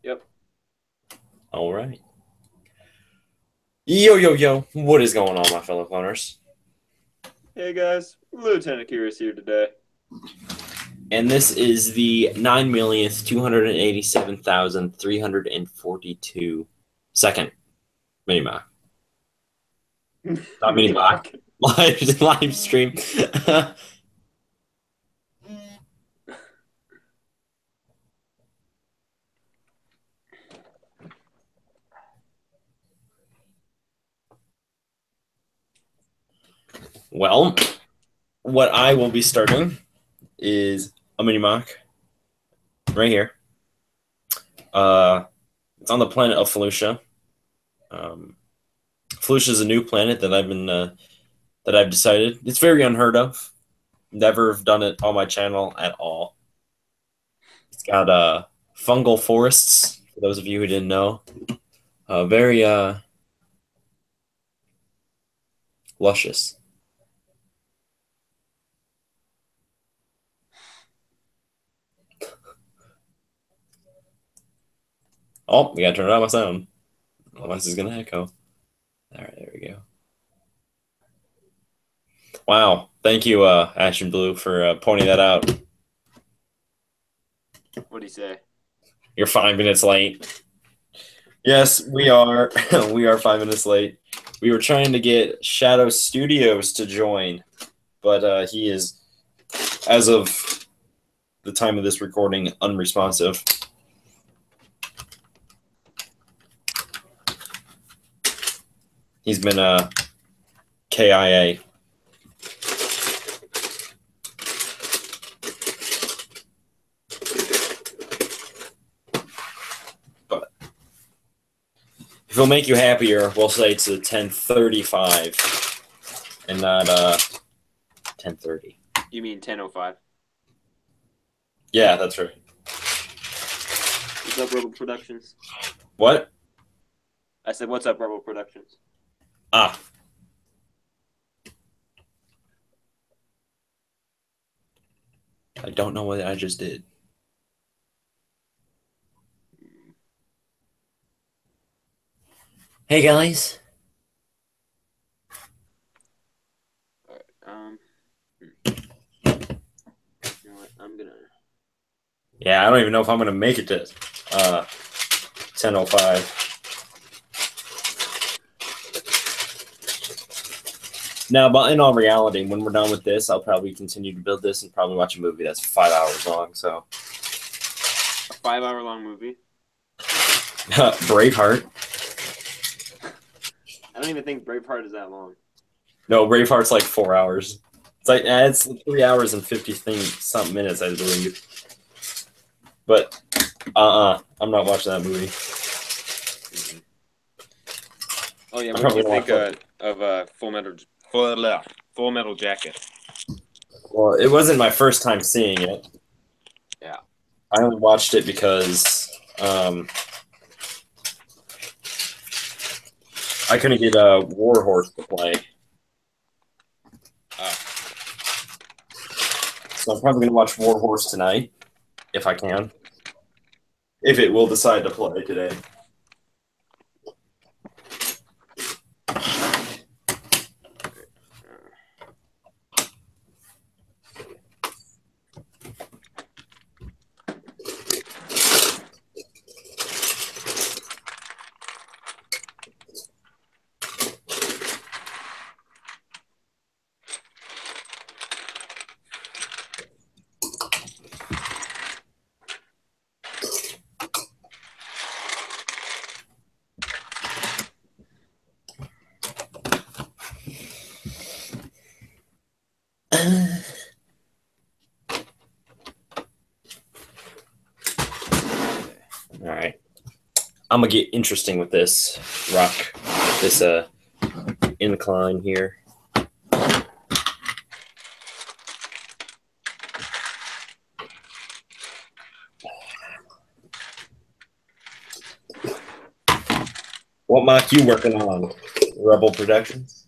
Yep. All right. Yo, yo, yo. What is going on, my fellow cloners? Hey guys, Lieutenant Curious here today. And this is the 9,287,342 second mini mock. Not mini Mini mock. mock. Live stream. Well, what I will be starting is a mini mock right here. It's on the planet of FELUCIA. FELUCIA is a new planet that I've decided. It's very unheard of. Never done it on my channel at all. It's got fungal forests, for those of you who didn't know. Very luscious. Oh, we gotta turn it on my sound. Otherwise it's gonna echo. Alright, there we go. Wow. Thank you, Ash and Blue, for pointing that out. What do you say? You're 5 minutes late. Yes, we are. We are 5 minutes late. We were trying to get Shadow Studios to join, but he is, as of the time of this recording, unresponsive. He's been KIA. But if it'll make you happier, we'll say it's a 10:35 and not 10:30. You mean 10:05? Yeah, that's right. What's up, Rebel Productions? What? I said, what's up, Rebel Productions? Ah. I don't know what I just did. Hey, guys. All right. You know what? I'm gonna. Yeah, I don't even know if I'm gonna make it to 10:05. Now, but in all reality, when we're done with this, I'll probably continue to build this and probably watch a movie that's 5 hours long. So, A 5-hour-long movie? Braveheart. I don't even think Braveheart is that long. No, Braveheart's like 4 hours. It's like it's 3 hours and 50 something minutes, I believe. But I'm not watching that movie. Mm-hmm. Oh yeah, I'm what did you probably think of Full Metal Jacket? Well, it wasn't my first time seeing it. Yeah. I only watched it because I couldn't get a Warhorse to play. So I'm probably going to watch Warhorse tonight, if I can. If it will decide to play today. All right. I'm going to get interesting with this rock, this incline here. What mock you working on? Rebel Productions?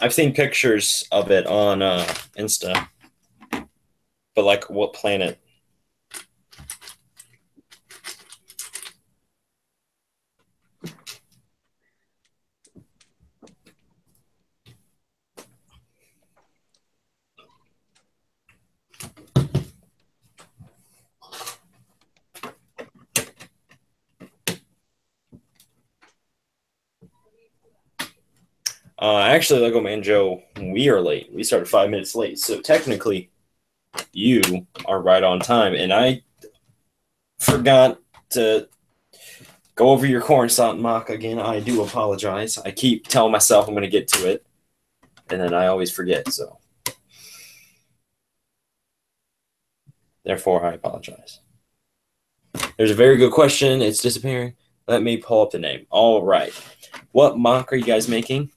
I've seen pictures of it on Insta. But like what planet? Actually, Lego Man Joe, we are late. We started 5 minutes late, so technically, you are right on time. And I forgot to go over your cornstarch mock again. I do apologize. I keep telling myself I'm going to get to it, and then I always forget. So, therefore, I apologize. There's a very good question. It's disappearing. Let me pull up the name. All right. What mock are you guys making?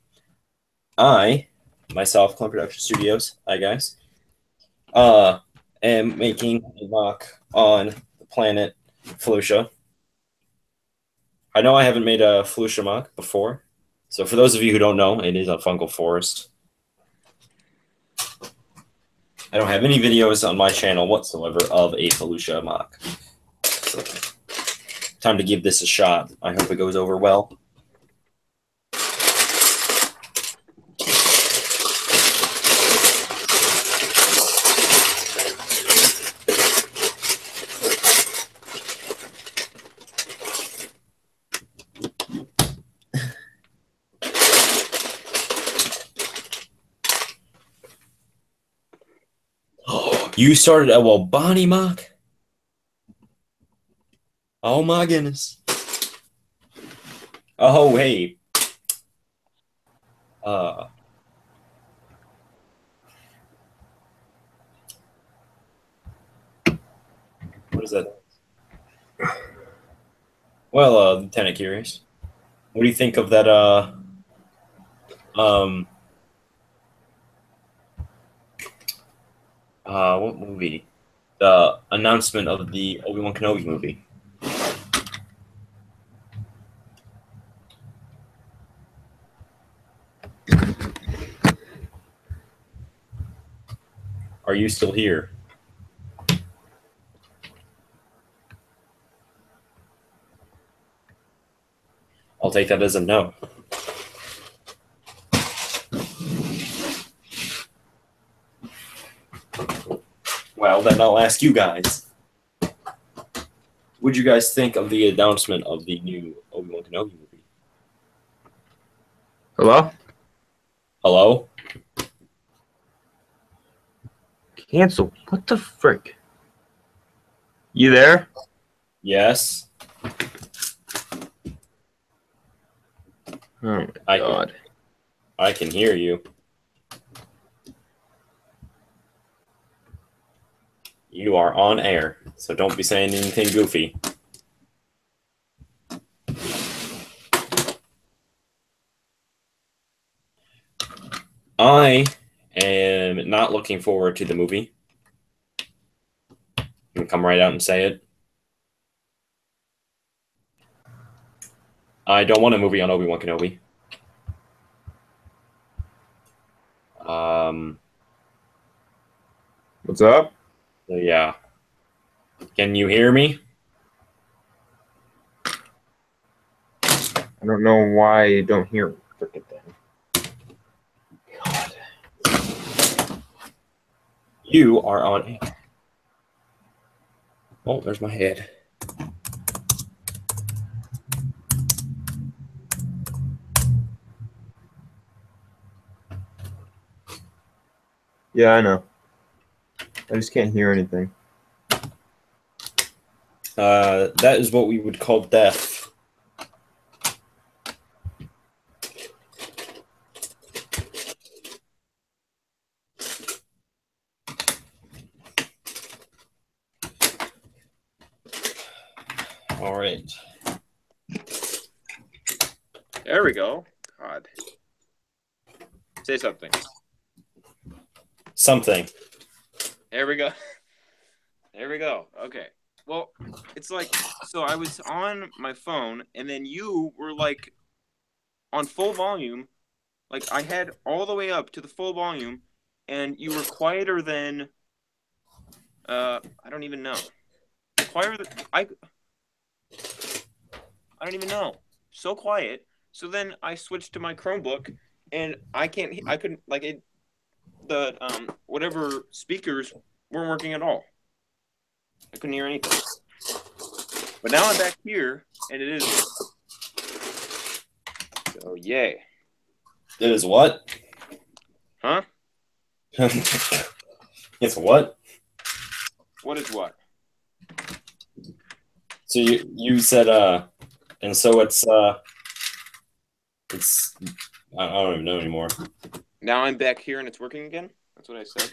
I, myself, Clone Production Studios, hi guys, am making a mock on the planet FELUCIA. I know I haven't made a FELUCIA mock before, so for those of you who don't know, it is a fungal forest. I don't have any videos on my channel whatsoever of a FELUCIA mock. So, time to give this a shot. I hope it goes over well. You started a Wobani mock? Oh my goodness. Oh, hey. What is that? Well, Lieutenant Curious, what do you think of that, what movie? The announcement of the Obi-Wan Kenobi movie. Are you still here? I'll take that as a no. Well, then I'll ask you guys. What'd you guys think of the announcement of the new Obi-Wan Kenobi movie? Hello? Hello? Cancel. What the frick? You there? Yes. Oh my god. I can hear you. You are on air, so don't be saying anything goofy. I am not looking forward to the movie. I'm gonna come right out and say it. I don't want a movie on Obi-Wan Kenobi. What's up? So yeah. Can you hear me? I don't know why you don't hear me. Frickin' thing. God. You are on air. Oh, there's my head. Yeah, I know. I just can't hear anything. That is what we would call deaf. All right. There we go. God. Say something. Something. There we go. There we go. Okay. Well, it's like, so I was on my phone, and then you were like on full volume. Like I had all the way up to the full volume, and you were quieter than, I don't even know. Quieter than, I don't even know. So quiet. So then I switched to my Chromebook, and I couldn't, like, it, the, whatever speakers weren't working at all. I couldn't hear anything. But now I'm back here, and it is. So, yay. It is what? Huh? It's what? What is what? So you said and so it's I don't even know anymore. Now I'm back here and it's working again? That's what I said.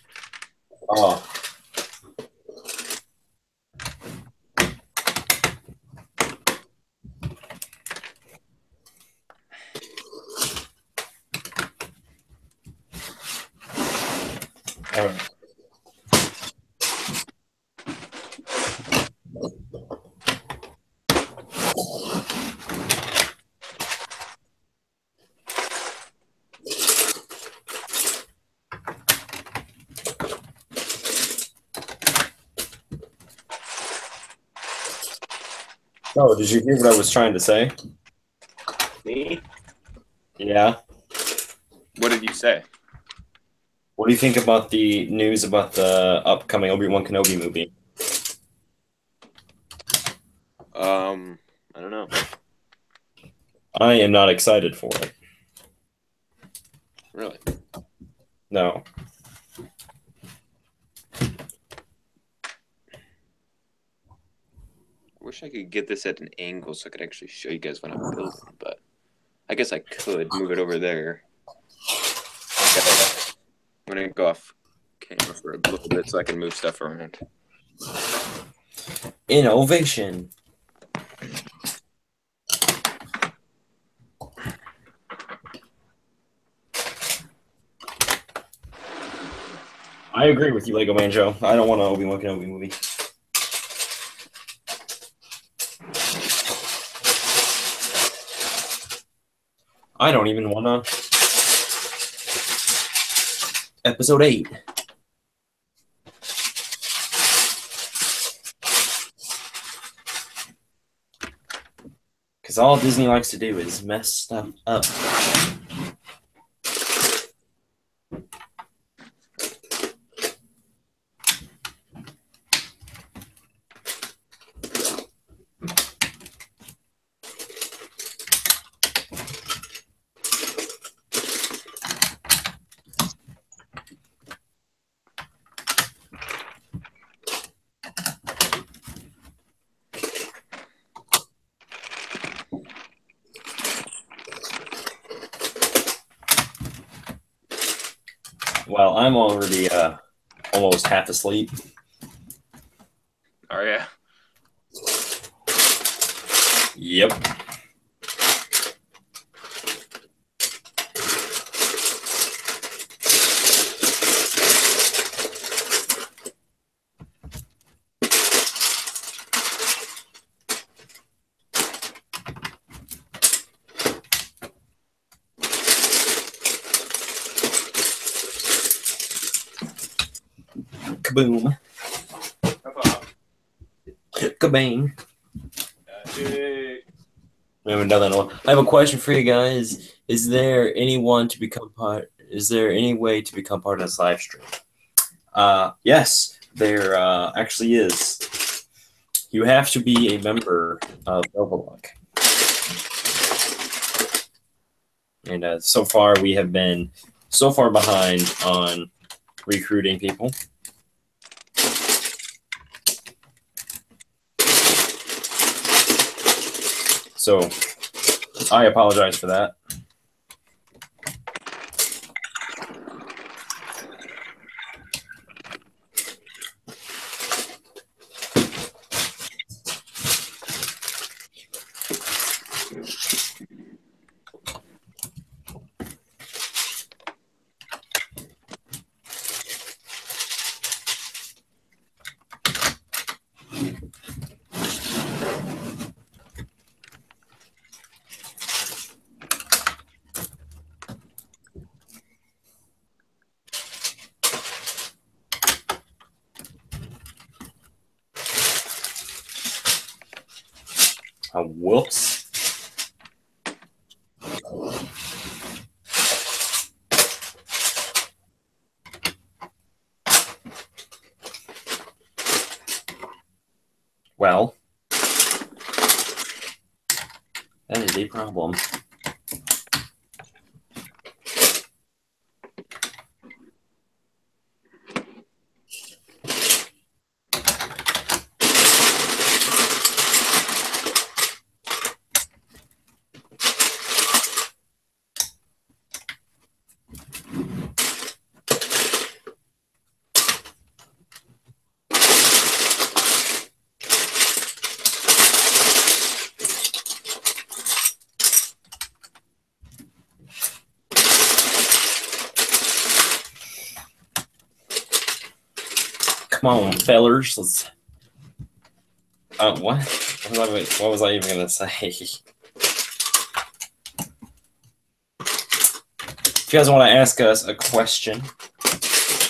Oh. All right. Oh, did you hear what I was trying to say? Me? Yeah. What did you say? What do you think about the news about the upcoming Obi-Wan Kenobi movie? I don't know. I am not excited for it. Really? No. I wish I could get this at an angle so I could actually show you guys what I'm building, but I guess I could move it over there. I'm gonna go off camera for a little bit so I can move stuff around. Innovation. I agree with you, Lego Man Joe. I don't want an Obi-Wan Kenobi movie. I don't even want to. Episode 8. Because all Disney likes to do is mess stuff up. Well, I'm already almost half asleep. Oh yeah. Yep. Kaboom. Kabang. We haven't done that in a while. I have a question for you guys. Is there any way to become part of this live stream? Yes, there actually is. You have to be a member of NovaLUG. And so far, we have been so far behind on recruiting people. So I apologize for that. Whoops. Well, that is a problem. Come on, fellers. Let's. What? What was I even gonna say? If you guys want to ask us a question,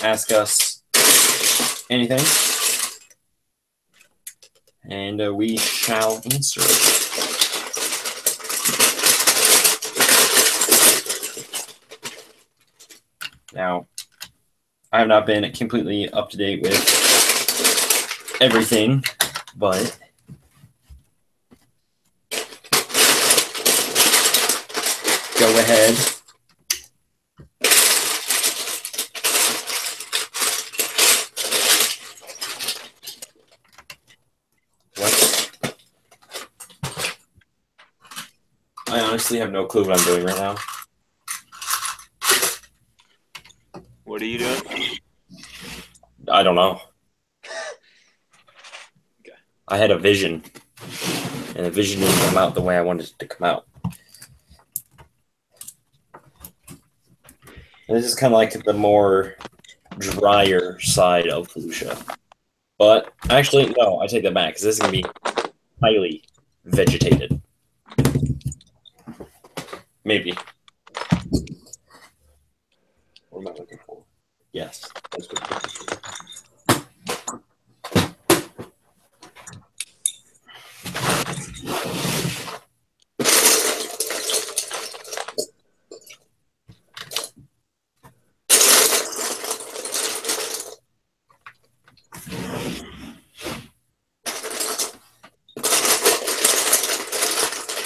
ask us anything, and we shall answer it. Now, I have not been completely up to date with everything, but go ahead. What? I honestly have no clue what I'm doing right now. What are you doing? I don't know. Okay. I had a vision, and the vision didn't come out the way I wanted it to come out. And this is kind of like the more drier side of FELUCIA. But actually, no, I take that back, because this is going to be highly vegetated. Maybe. What am I looking for? Yes, that's good.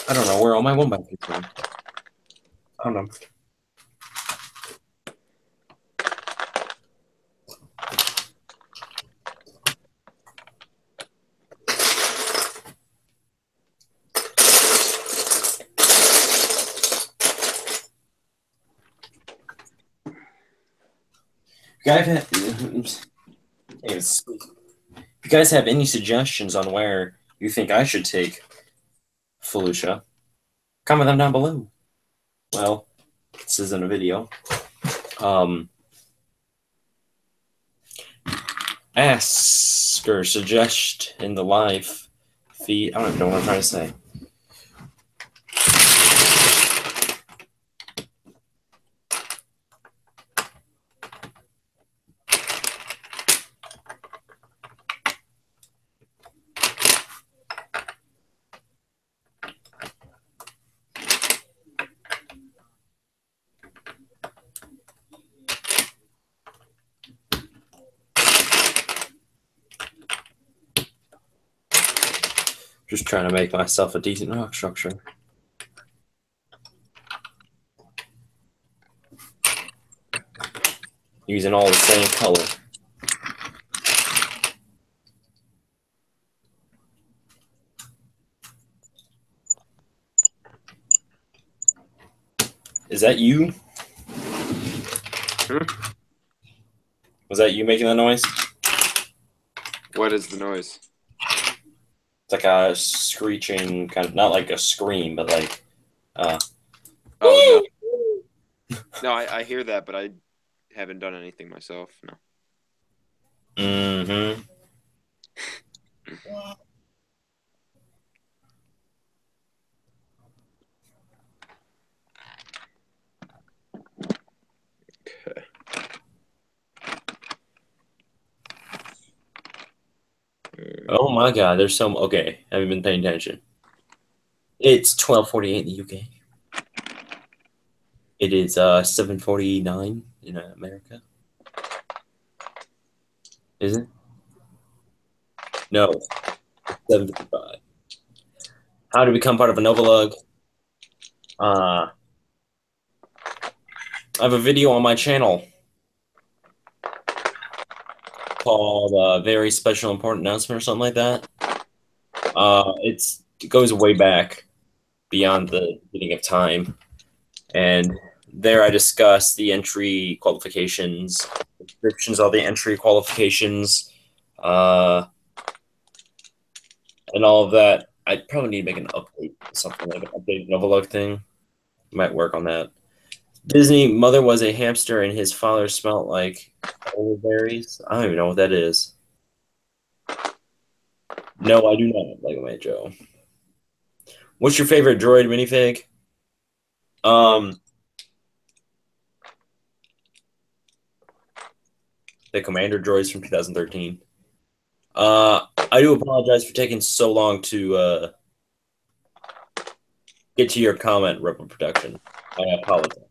I don't know where all my 1x2s are. I don't know. If you guys have any suggestions on where you think I should take FELUCIA, comment them down below. Well, this isn't a video. Ask or suggest in the live feed. I don't even know what I'm trying to say. Just trying to make myself a decent rock structure. Using all the same color. Is that you? Was that you making that noise? What is the noise? It's like a screeching, kind of, not like a scream, but like, Oh, no. No, I hear that, but I haven't done anything myself. No. Mm-hmm. Okay. Oh my God, there's some. Okay, haven't been paying attention. It's 12:48 in the UK. It is 7:49 in America. Is it? No, 7:55. How to become part of a NovaLUG. I have a video on my channel called Very Special Important Announcement or something like that. It goes way back beyond the beginning of time. And there I discuss the entry qualifications, descriptions of the entry qualifications, and all of that. I probably need to make an update, something like an updated NovaLUG thing. Might work on that. Disney mother was a hamster and his father smelled like elderberries. I don't even know what that is. No, I do not have Lego Man Joe. What's your favorite droid minifig? The Commander droids from 2013. I do apologize for taking so long to get to your comment, Ripple Production. I apologize.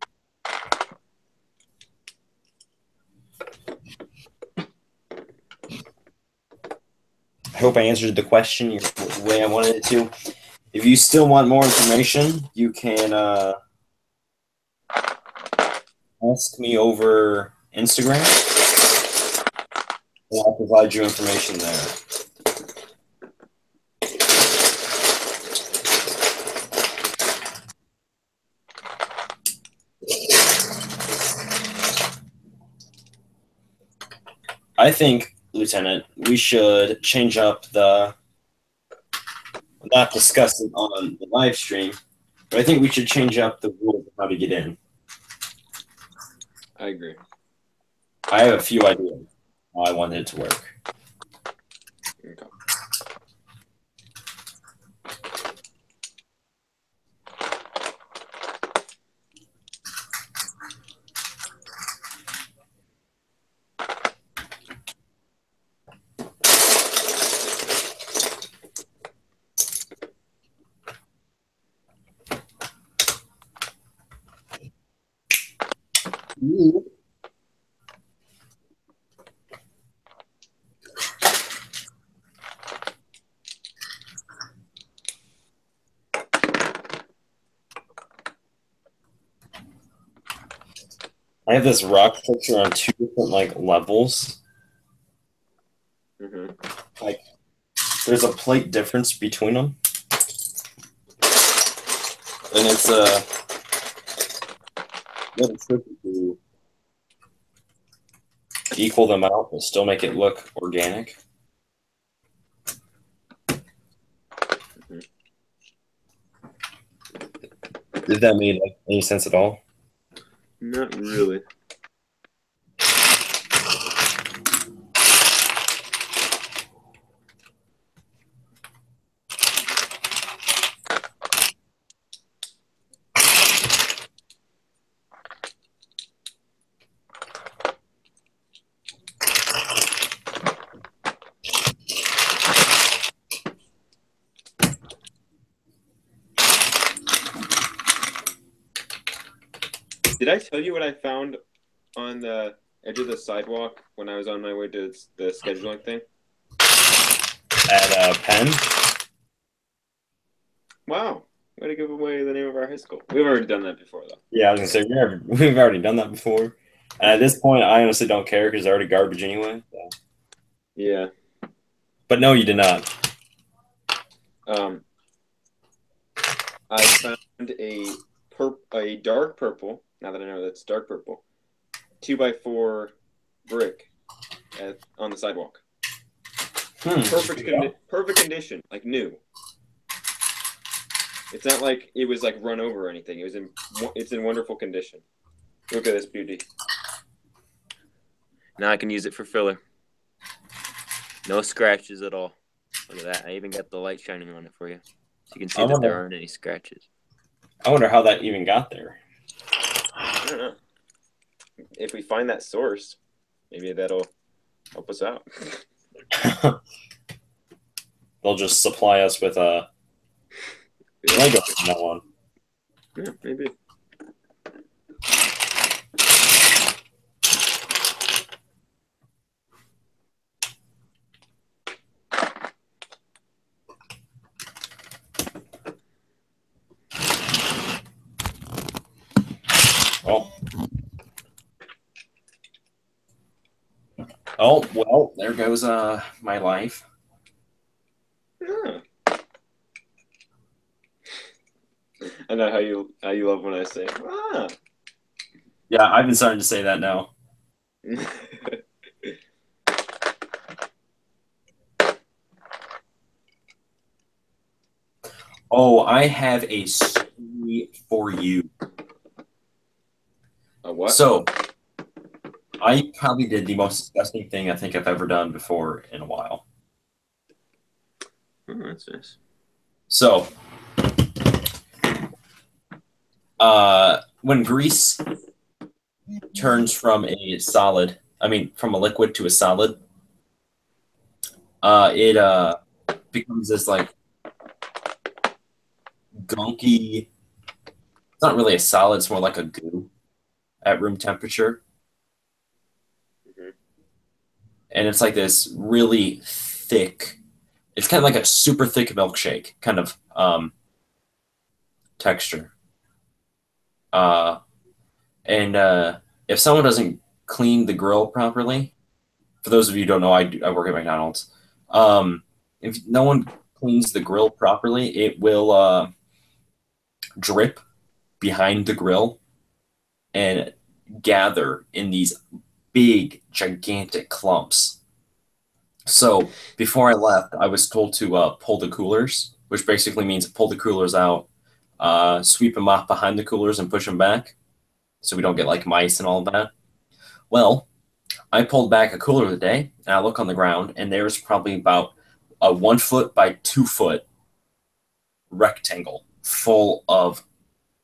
I hope I answered the question the way I wanted it to. If you still want more information, you can ask me over Instagram, and I'll provide you information there. I think, Lieutenant, we should change up the, not discuss it on the live stream, but I think we should change up the rules of how to get in. I agree. I have a few ideas how I want it to work. Okay. I have this rock picture on two different levels. Mm-hmm. There's a plate difference between them, and it's really tricky to equal them out but still make it look organic. Mm-hmm. Did that make any sense at all? Not really. Did I tell you what I found on the edge of the sidewalk when I was on my way to the scheduling thing? At Penn? Wow. Way to give away the name of our high school. We've already done that before, though. Yeah, I was gonna say we've already done that before, and at this point, I honestly don't care because they're already garbage anyway. So. Yeah. But no, you did not. I found a dark purple. Now that I know that's dark purple, 2x4 brick on the sidewalk. Perfect condition, like new. It's not like it was run over or anything. It's in wonderful condition. Look at this beauty. Now I can use it for filler. No scratches at all. Look at that. I even got the light shining on it for you. So you can see that there aren't any scratches. I wonder how that even got there. I don't know. If we find that source, maybe that'll help us out. They'll just supply us with a Lego from now on. Yeah, maybe. Oh well, there goes my life. Yeah. I know how you love when I say ah. Yeah, I've been starting to say that now. Oh, I have a story for you. A what? So, I probably did the most disgusting thing I think I've ever done before in a while. that's nice. So, when grease turns from a solid, from a liquid to a solid, it becomes this like gunky. It's not really a solid; it's more like a goo at room temperature, and it's like this really thick. It's kind of like a super thick milkshake kind of texture. And if someone doesn't clean the grill properly, for those of you who don't know, I work at McDonald's. If no one cleans the grill properly, it will drip behind the grill and gather in these big, gigantic clumps. So before I left, I was told to pull the coolers, which basically means pull the coolers out, sweep them off behind the coolers and push them back so we don't get like mice and all of that. Well, I pulled back a cooler today and I look on the ground and there's probably about a 1 foot by 2 foot rectangle full of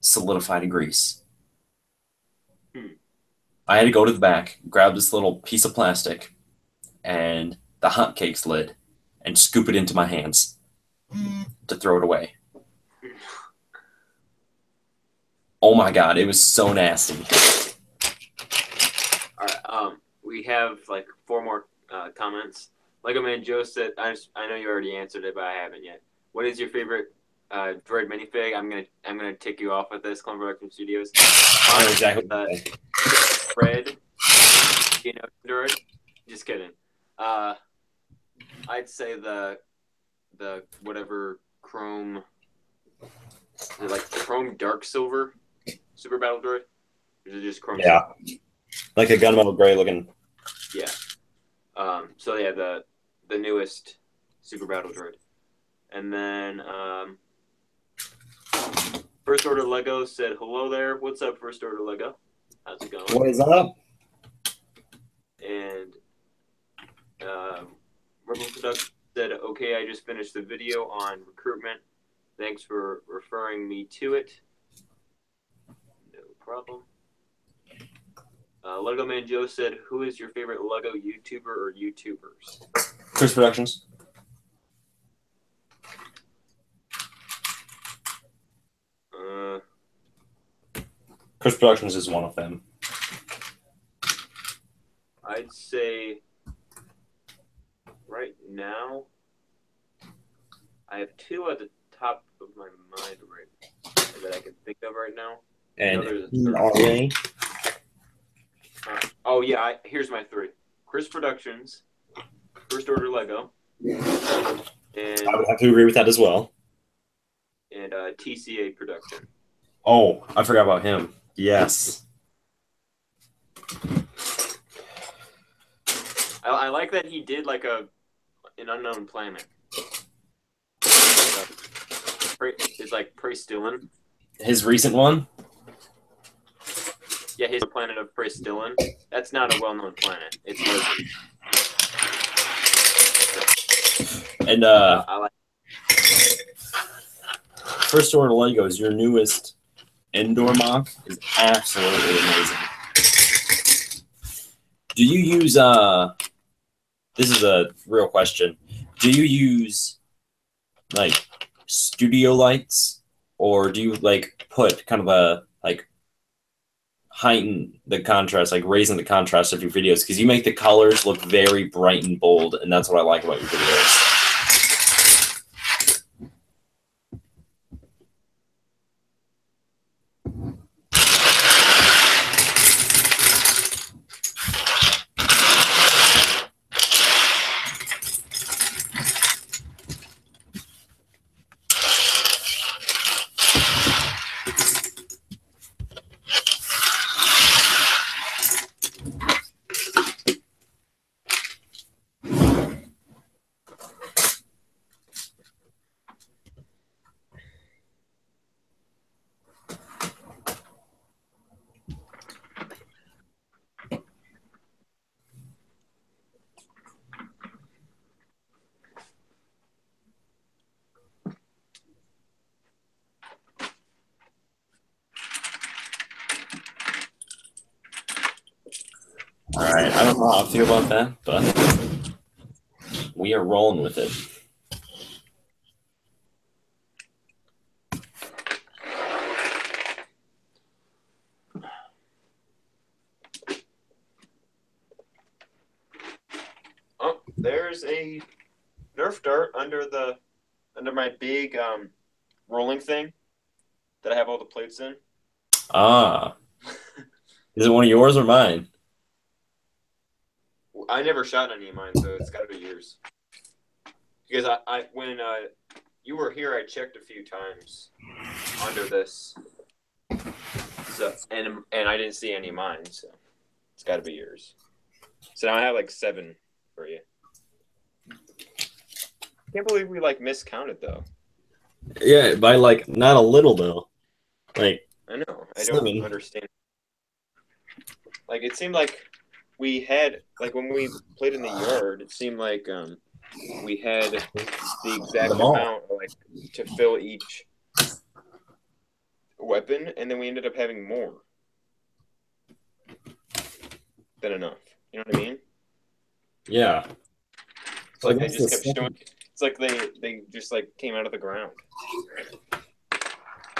solidified grease. I had to go to the back, grab this little piece of plastic and the hotcakes lid and scoop it into my hands to throw it away. Oh my God, it was so nasty. All right, we have like 4 more comments. Lego Man Joe said, I know you already answered it, but I haven't yet. What is your favorite droid minifig? I'm gonna tick you off with this. Clone Production Studios. I know exactly. Fred, droid. Just kidding. I'd say the whatever chrome, like chrome dark silver super battle droid. Or is it just chrome? Yeah, silver? Like a gunmetal gray looking. Yeah. So yeah, the newest super battle droid, and then First Order Lego said hello there. What's up, First Order Lego? How's it going? What is up? And Rebel Production said, okay, I just finished the video on recruitment. Thanks for referring me to it. No problem. Lego Man Joe said, who is your favorite Lego YouTuber or YouTubers? Chris Productions. Chris Productions is one of them. I'd say right now, I have 2 at the top of my mind that I can think of right now. And who are they? Oh yeah, here's my 3: Chris Productions, First Order Lego, and I would have to agree with that as well. And TCA Production. Oh, I forgot about him. Yes. I like that he did like an unknown planet. It's like Praestillin. His recent one? Yeah, his planet of Praestillin. That's not a well-known planet. It's and I like. First Order Legos, your newest indoor mock is absolutely amazing. Do you use this is a real question. Do you use like studio lights, or do you like put kind of a like heighten the contrast, like raising the contrast of your videos? Because you make the colors look very bright and bold, and that's what I like about your videos. All right, I don't know how I feel about that, but we are rolling with it. Oh, there's a Nerf dart under my big rolling thing that I have all the plates in. Ah, is it one of yours or mine? I never shot any of mine, so it's got to be yours. Because I when you were here, I checked a few times under this, so and I didn't see any of mine, so it's got to be yours. So now I have like 7 for you. Can't believe we like miscounted though. Yeah, by like not a little though. Like I know. I 7. don't understand. Like it seemed like we had like when we played in the yard, it seemed like we had the exact Them all. amount like to fill each weapon, and then we ended up having more than enough. You know what I mean? Yeah. It's like they just kept showing. It's like they just like came out of the ground.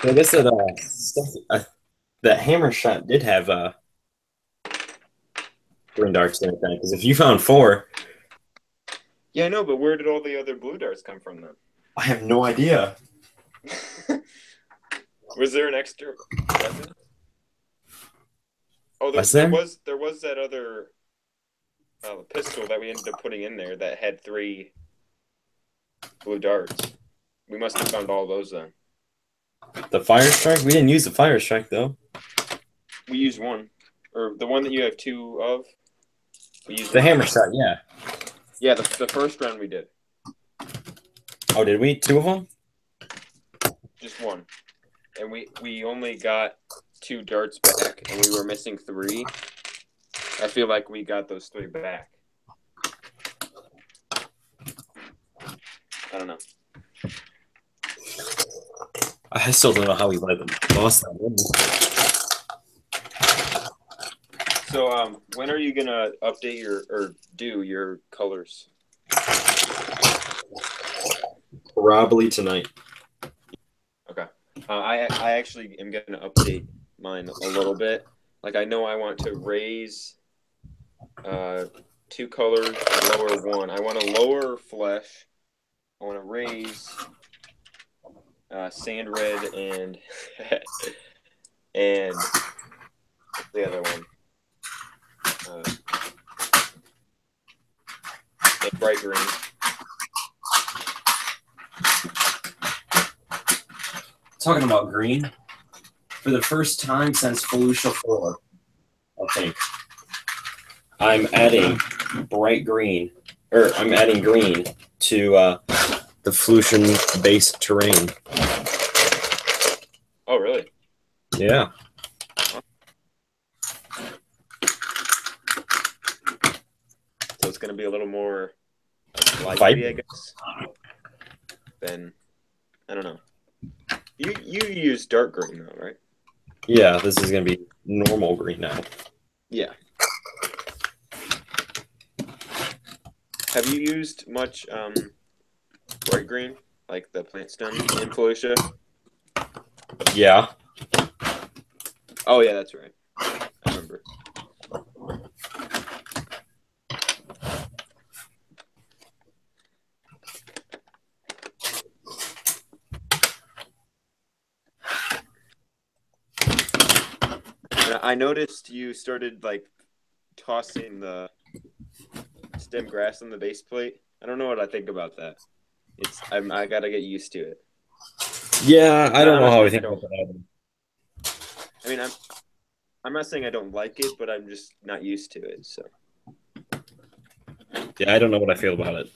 I guess that that hammer shot did have green darts in it then, because if you found 4, Yeah, I know, but where did all the other blue darts come from then? I have no idea. Was there an extra weapon? Oh, Was there there? was that other pistol that we ended up putting in there that had 3 blue darts. We must have found all those then. The fire strike? We didn't use the fire strike though. We used 1, or the one that you have 2 of. We used The 1. hammer shot, yeah. Yeah, the first round we did. Oh, did we? 2 of them? Just 1. And we only got 2 darts back, and we were missing 3. I feel like we got those 3 back. I don't know. I still don't know how we lost that one. So, when are you gonna update or do your colors? Probably tonight. Okay. I actually am gonna update mine a little bit. Like I know I want to raise 2 colors, lower 1. I want to lower flesh. I want to raise sand red and and what's the other one? And bright green. Talking about green, for the first time since FELUCIA 4, I think, I'm adding bright green, or I'm adding green to the FELUCIA-based terrain. Oh, really? Yeah. So it's going to be a little more lively, Vibrant. I guess. Then I don't know. You use dark green though, right? Yeah, this is going to be normal green now. Yeah. Have you used much bright green, like the plant stem in FELUCIA? Yeah. Oh yeah, that's right. I remember. And I noticed you started like tossing the stem grass on the base plate. I don't know what I think about that. I gotta get used to it. Yeah, I don't know how I Honestly, think I about don't. that either. I mean, I'm not saying I don't like it, but I'm just not used to it. So Yeah, I don't know what I feel about it.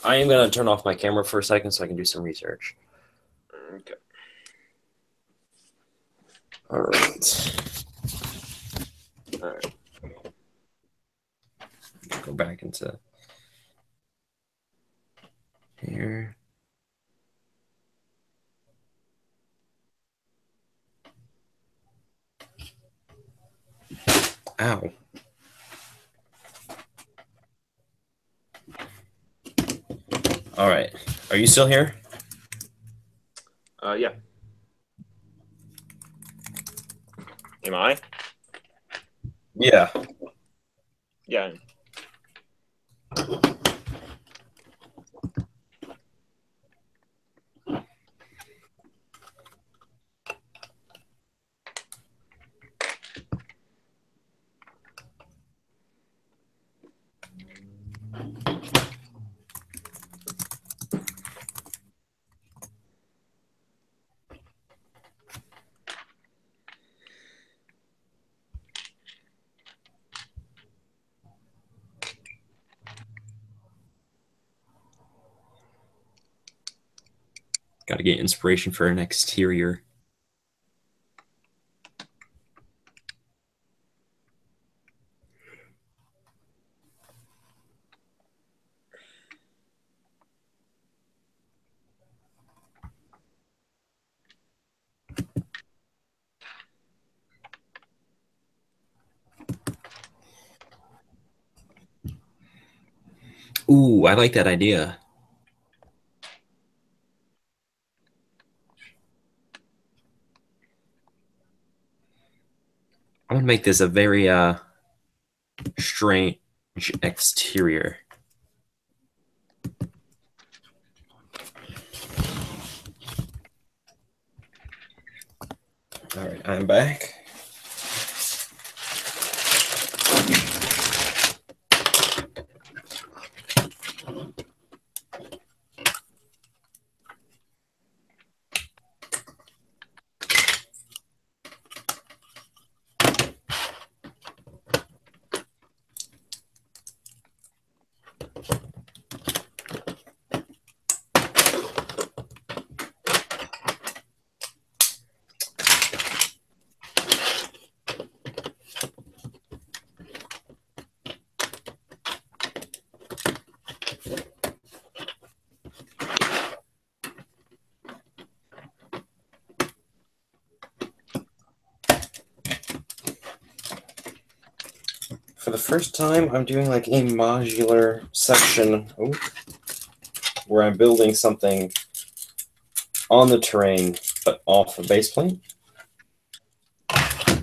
I am going to turn off my camera for a second so I can do some research. okay. All right. All right. Go back into here. Ow. All right. Are you still here? Yeah. Am I? Yeah. Yeah. Got to get inspiration for an exterior. Ooh, I like that idea. I'm gonna make this a very strange exterior. All right, I'm back. For the first time, I'm doing like a modular section where I'm building something on the terrain, but off a base plate. I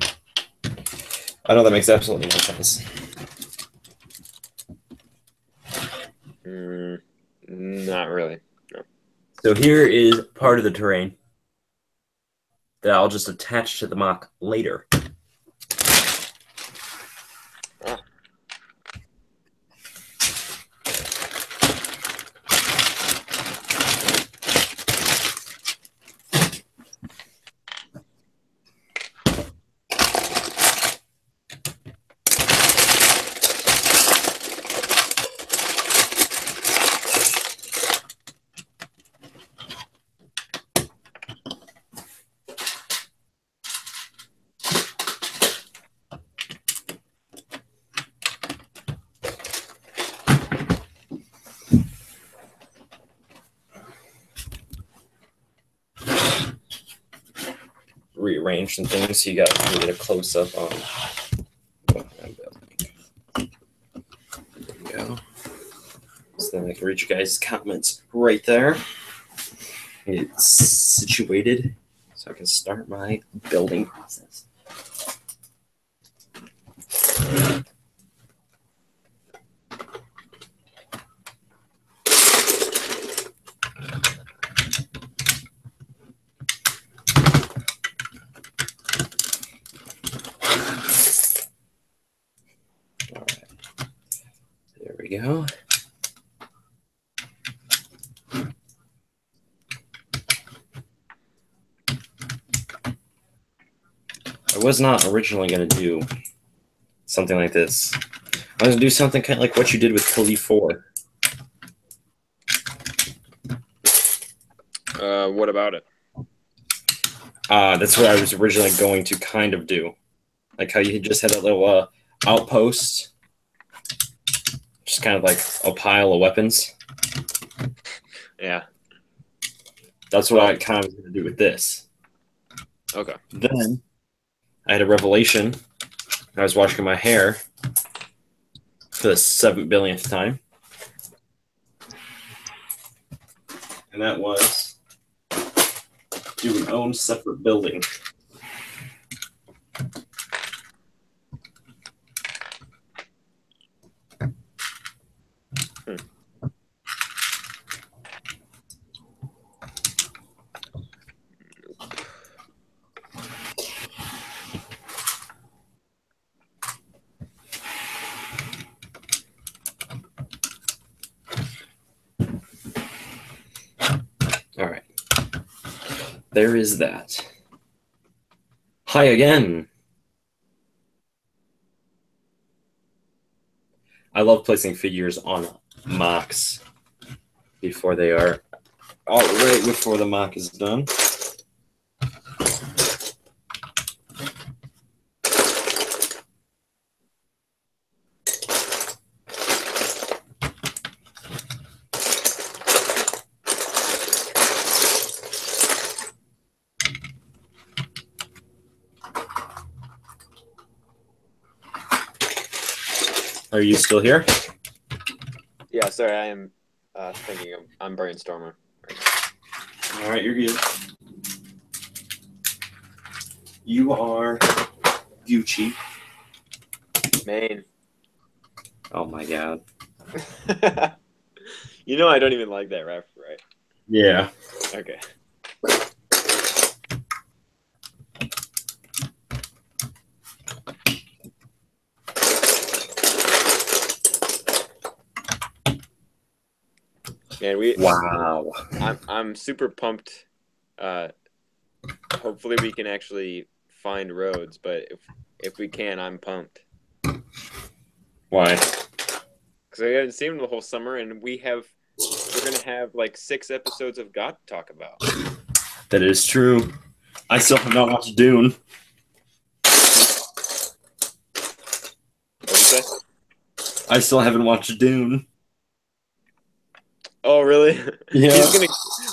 know that makes absolutely no sense. Not really. No. So here is part of the terrain that I'll just attach to the mock later. Rearrange some things so you guys can get a close up on what I'm building. There we go. So then I can read you guys' comments right there. It's situated so I can start my building process. All right. There we go. I was not originally going to do something like this. I was going to do something kind of like what you did with Khalif 4. What about it? That's what I was originally going to kind of do. Like how you just had that little outpost. Just kind of like a pile of weapons. Yeah. That's what I kind of was going to do with this. Okay. Then I had a revelation I was washing my hair for the 7 billionth time. And that was do an own separate building. All right. There is that. Hi again. I love placing figures on mocks before they are right before the mock is done. Are you still here? Yeah, sorry, I am I'm brainstorming. All right, you're good. You are Gucci. Maine. Oh my god. You know I don't even like that rap, right? Yeah. Okay. Man, Wow. I'm super pumped. Hopefully we can actually find roads, but if we can, I'm pumped. Why? Because I haven't seen them the whole summer, and we're gonna have like 6 episodes of God to talk about. That is true. I still have not watched Dune. What did you say? I still haven't watched Dune. Oh, really? Yeah. He's gonna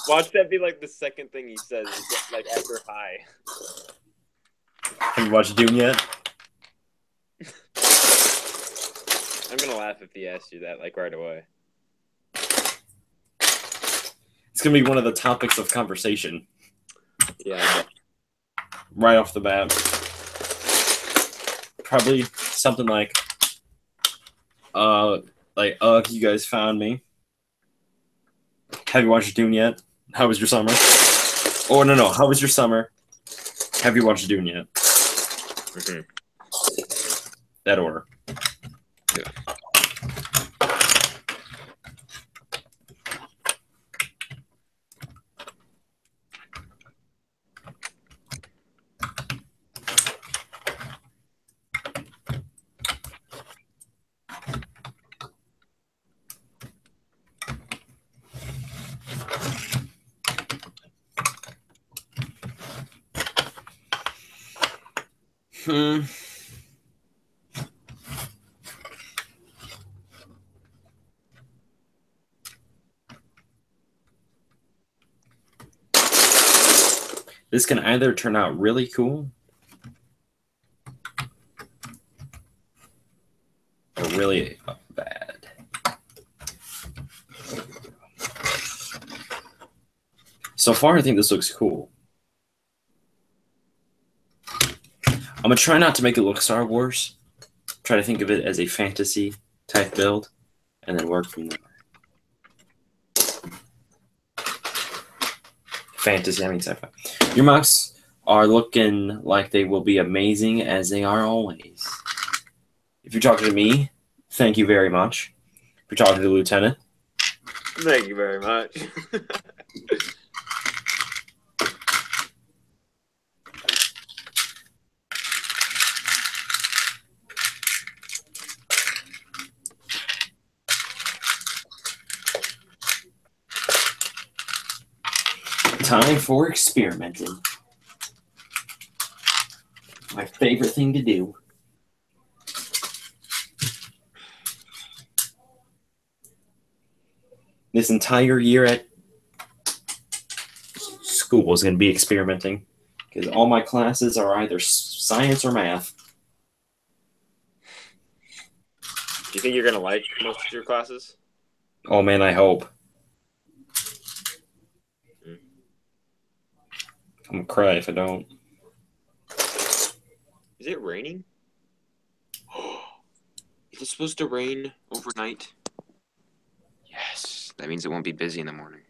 watch that be like the second thing he says, like after hi. Have you watched Dune yet? I'm gonna laugh if he asks you that like right away. It's gonna be one of the topics of conversation. Yeah. Right off the bat. Probably something like, you guys found me. Have you watched Dune yet? How was your summer? Oh, no. How was your summer? Have you watched Dune yet? Mm-hmm. That order. Yeah. This can either turn out really cool or really bad. So far, I think this looks cool. I'm going to try not to make it look Star Wars. Try to think of it as a fantasy type build and then work from there. Fantasy, I mean sci-fi. Your mocks are looking like they will be amazing as they are always. If you're talking to me, thank you very much. If you're talking to the Lieutenant, Thank you very much. time for experimenting. My favorite thing to do. This entire year at school is going to be experimenting because all my classes are either science or math. think you're gonna like most of your classes? Oh man, I hope. I'm gonna cry if I don't. Is it raining? Is it supposed to rain overnight? Yes. That means it won't be busy in the morning.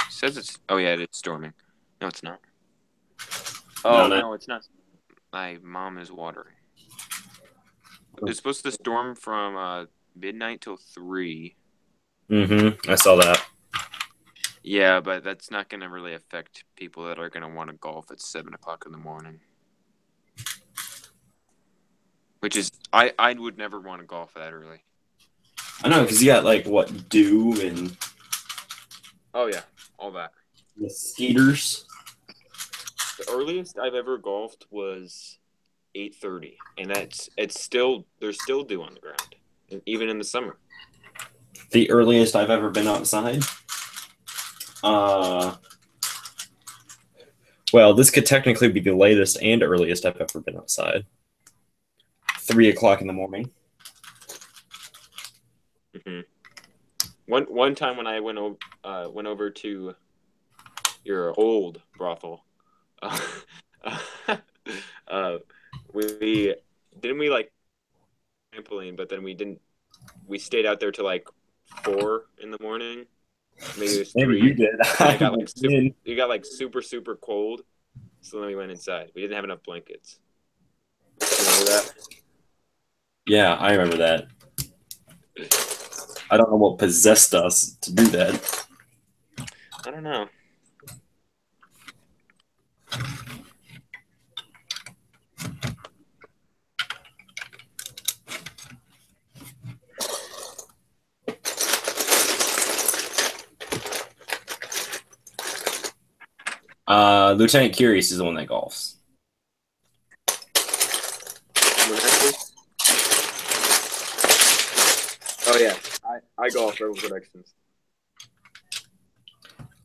Says it's. Oh yeah, it's storming. No, it's not. Oh no, it's not. My mom is watering. It's supposed to storm from midnight till 3. I saw that. Yeah, but that's not going to really affect people that are going to want to golf at 7 o'clock in the morning. Which is, I would never want to golf that early. I know, because you got like what, dew and Oh yeah, all that. mosquitoes. The earliest I've ever golfed was 8:30, and there's still dew on the ground, even in the summer. The earliest I've ever been outside. Well, this could technically be the latest and earliest I've ever been outside. 3 o'clock in the morning. One time when I went over to your old brothel, we like trampoline, but then we didn't. We stayed out there till like 4 in the morning. Maybe it was 3. Maybe you did. It got like super cold, so then we went inside. We didn't have enough blankets. Remember that? Yeah, I remember that. I don't know what possessed us to do that. I don't know. Lieutenant Curious is the one that golfs. Oh yeah, I golf for Productions.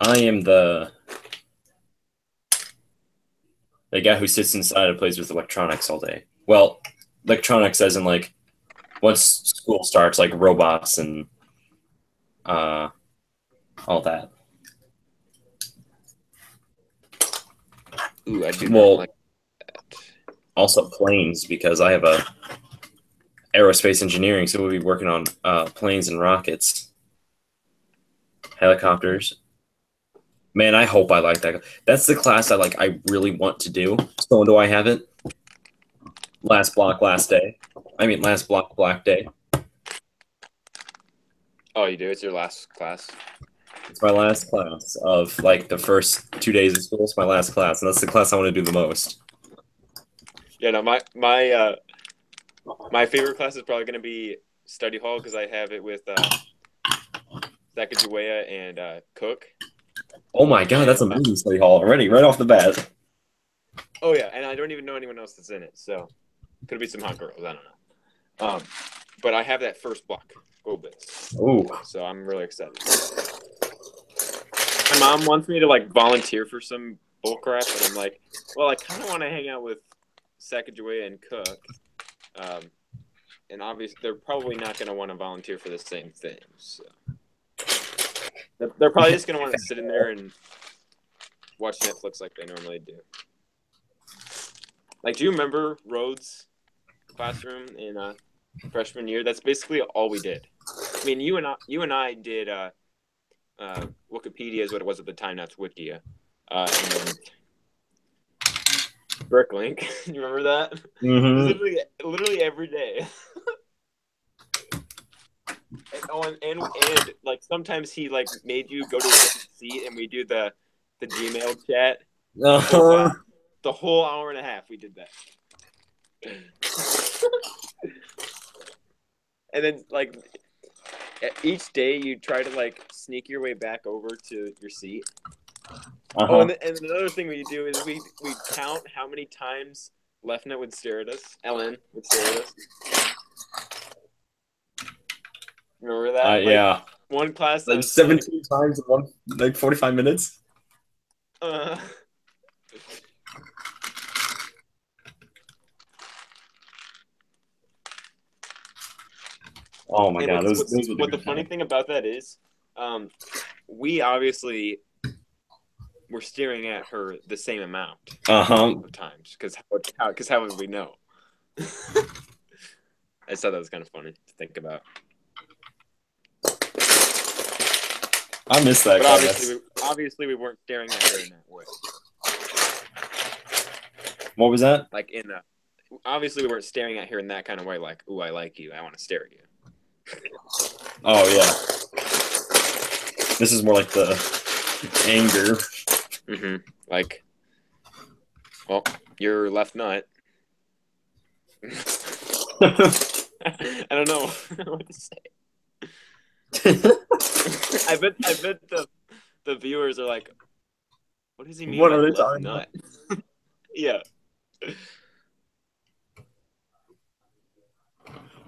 I am the guy who sits inside and plays with electronics all day. Well, electronics as in like once school starts, like robots and all that. Ooh, I do not like that. Also planes, because I have a aerospace engineering, so we'll be working on planes and rockets, helicopters. Man, I hope I like that. That's the class I really want to do. So do I have it? Last block, last day. I mean, last block, black day. Oh, you do? It's your last class? It's my last class of like the first 2 days of school. It's my last class, and that's the class I want to do the most. Yeah, no, my favorite class is probably going to be study hall because I have it with Sacagawea and Cook. Oh my god, that's amazing study hall already, right off the bat. Oh yeah, and I don't even know anyone else that's in it, so could be some hot girls. I don't know. But I have that first block. Go Bits. Ooh. So I'm really excited. My mom wants me to like volunteer for some bullcrap, and I'm like, well, I kind of want to hang out with Sacagawea and Cook. And obviously, they're probably not going to want to volunteer for the same thing. So they're probably just going to want to sit in there and watch Netflix like they normally do. Like, do you remember Rhodes' classroom in freshman year? That's basically all we did. I mean, you and I did Wikipedia is what it was at the time. Now it's Wikia. And then Bricklink. You remember that? Mm-hmm. Literally every day. and like sometimes he like made you go to a different seat and we do the Gmail chat. Uh-huh. The whole hour and a half we did that. And then like each day you try to like sneak your way back over to your seat. Uh-huh. Oh, and another thing we do is we count how many times Lefnet would stare at us. Ellen would stare at us. Remember that? Yeah. One class like 17 times in 45 minutes. Oh my And god, those were the what the good funny times. thing about that is, we obviously were staring at her the same amount of times because how would we know? I just thought that was kind of funny to think about. I miss that. But obviously we weren't staring at her in that way. What was that? Like obviously we weren't staring at her in that kind of way. Like, ooh, I like you. I want to stare at you. Oh yeah. This is more like the anger. Mm-hmm. Like, well, your left nut. I don't know what to say. I bet the viewers are like, what does he mean What by are they left talking nut? Yeah.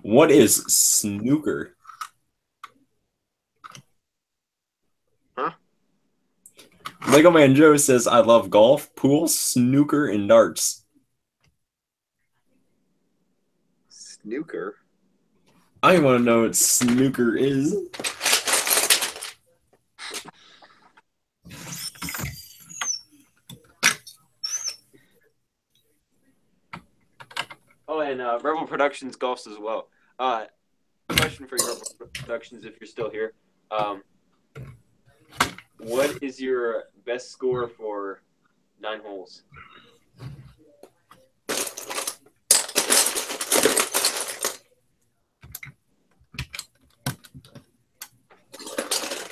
What is snooker? Huh? Lego Man Joe says, I love golf, pool, snooker, and darts. Snooker. I want to know what snooker is. Oh, and Rebel Productions golfs as well. Question for you, Rebel Productions, if you're still here. What is your best score for 9 holes?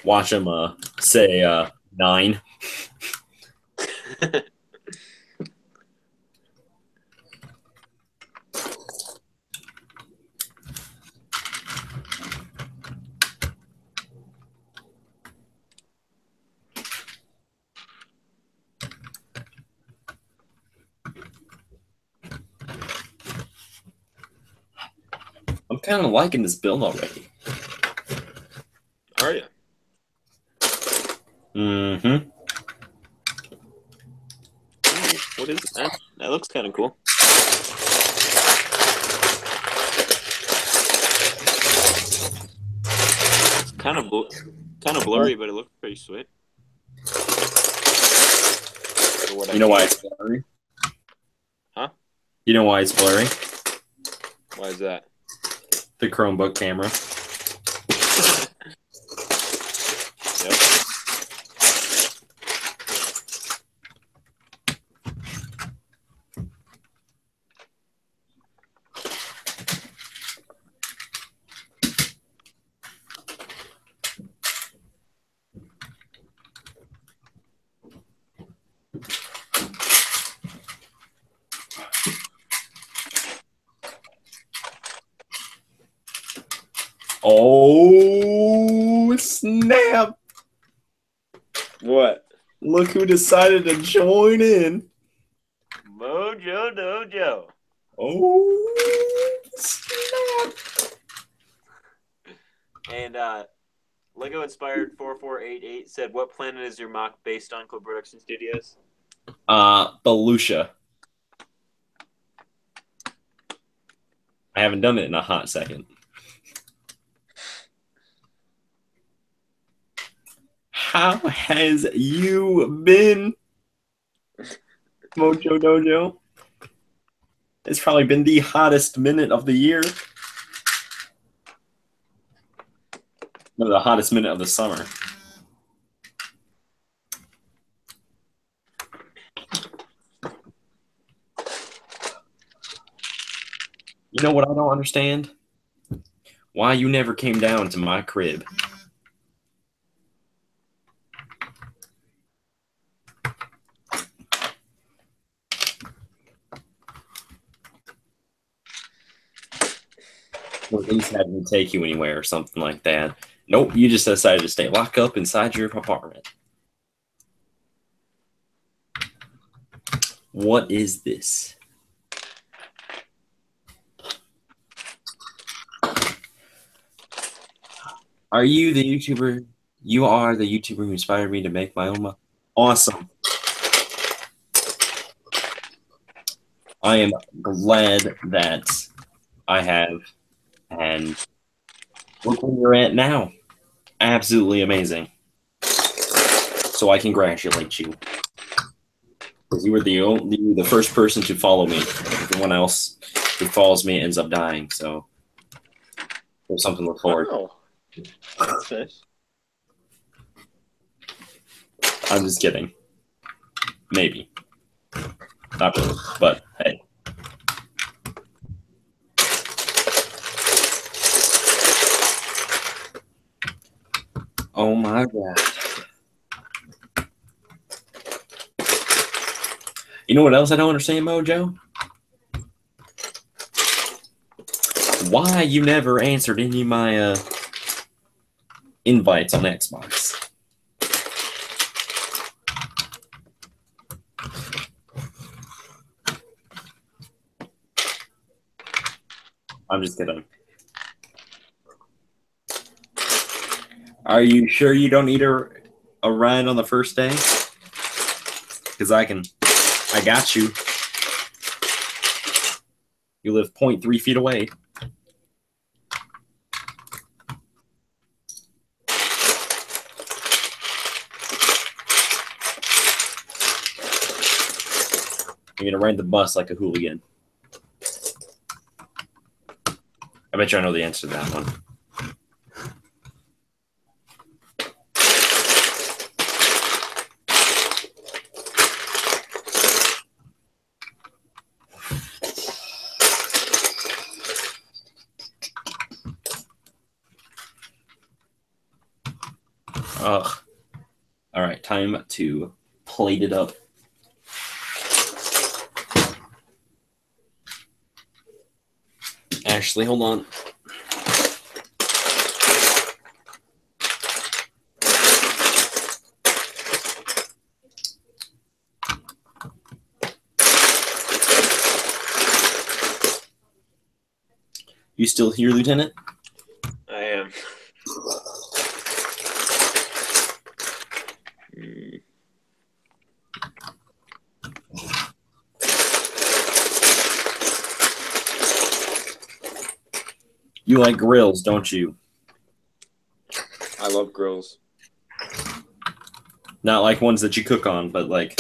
Watch him say 9. I'm kind of liking this build already. Are you? Mm-hmm. What is that? That looks kind of cool. It's kind of blurry, but it looks pretty sweet. You know why it's blurry? Huh? You know why it's blurry? Why is that? The Chromebook camera. Yep. Oh, snap! What? Look who decided to join in. Mojo Dojo. Oh, snap! And Lego Inspired 4488 said, "What planet is your mock based on Club Production Studios?" FELUCIA. I haven't done it in a hot second. How has you been, Mojo Dojo? It's probably been the hottest minute of the year. No, the hottest minute of the summer. You know what I don't understand? Why you never came down to my crib. Or at least had me take you anywhere or something like that. Nope, you just decided to stay locked up inside your apartment. What is this? Are you the YouTuber? You are the YouTuber who inspired me to make my own. Awesome. I am glad that I have an Look where you're at now. Absolutely amazing. So I congratulate you. Because you were the first person to follow me. Everyone else who follows me ends up dying. So there's something to look forward to. Wow. That's nice. I'm just kidding. Maybe. Not really, but hey. Oh my god. You know what else I don't understand, Mojo? Why you never answered any of my invites on Xbox. I'm just kidding. Are you sure you don't need a ride on the first day? Because I got you. You live 0.3 feet away. You're gonna ride the bus like a hooligan. I bet you I know the answer to that one. Ugh. All right, time to plate it up. Ashley, hold on. You still here, Lieutenant? I am. You like grills, don't you? I love grills. Not like ones that you cook on, but like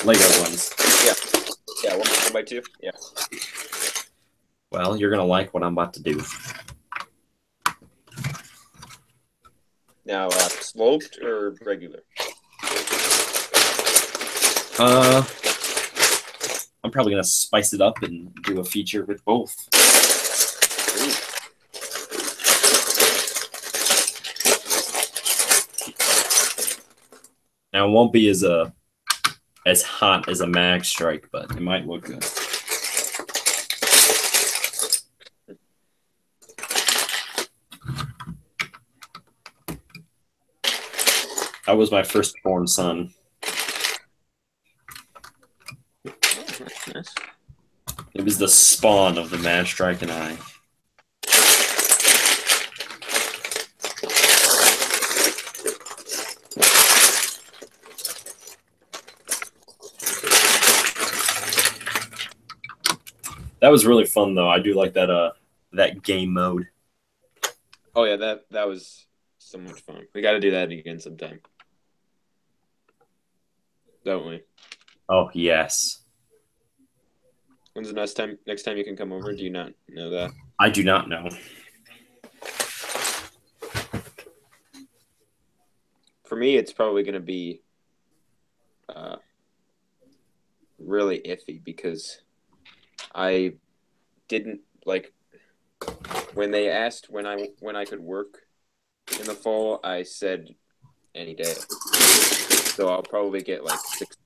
Lego ones. Yeah, 1x2. Yeah. Well, you're gonna like what I'm about to do. Now, sloped or regular? I'm probably gonna spice it up and do a feature with both. Ooh. Now it won't be as hot as a mag strike, but it might look good. That was my firstborn son. Nice. It was the spawn of the mag strike and I. That was really fun, though. I do like that game mode. Oh yeah, that was so much fun. We got to do that again sometime, don't we? Oh yes. When's the next time you can come over? Do you not know that? I do not know. For me, it's probably going to be really iffy because I didn't like when they asked when I could work in the fall. I said any day, so I'll probably get like six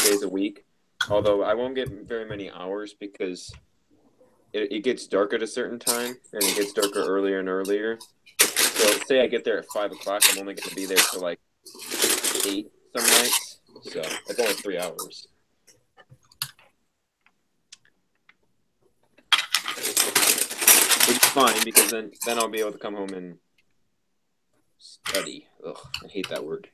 days a week. Although I won't get very many hours because it gets dark at a certain time and it gets darker earlier and earlier. So say I get there at 5 o'clock, I'm only going to be there till like 8 some nights. So it's only 3 hours. Which is fine because then I'll be able to come home and study. Ugh, I hate that word.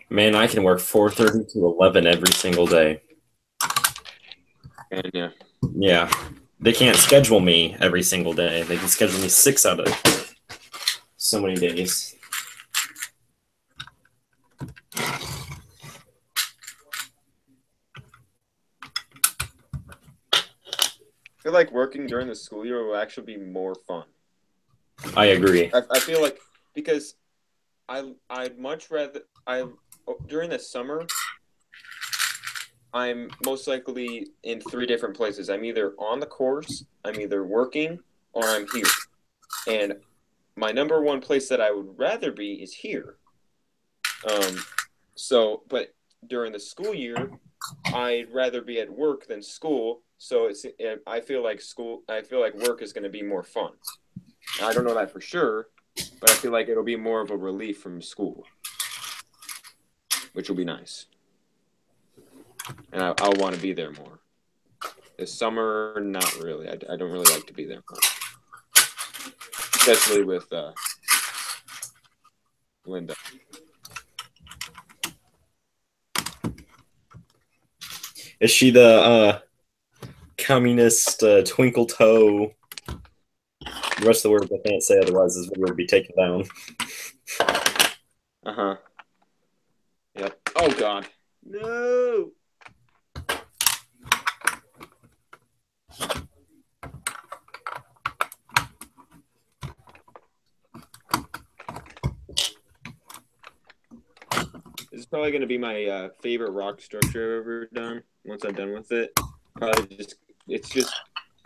Man, I can work 4:30 to 11 every single day. And yeah. Yeah. they can't schedule me every single day. They can schedule me 6 out of so many days. I feel like working during the school year will actually be more fun. I agree. I feel like because I'd much rather during the summer I'm most likely in 3 different places. I'm either on the course, I'm either working, or I'm here. And my number one place that I would rather be is here. But during the school year, I'd rather be at work than school. So I feel like work is going to be more fun. I don't know that for sure, but I feel like it'll be more of a relief from school, which will be nice. And I'll want to be there more. This summer, not really. I don't really like to be there much, especially with Linda. Is she the communist twinkle toe? The rest of the words I can't say, otherwise this video would be taken down. Uh-huh. Yep. Oh, God. No! This is probably going to be my favorite rock structure I've ever done. Once I'm done with it, it's just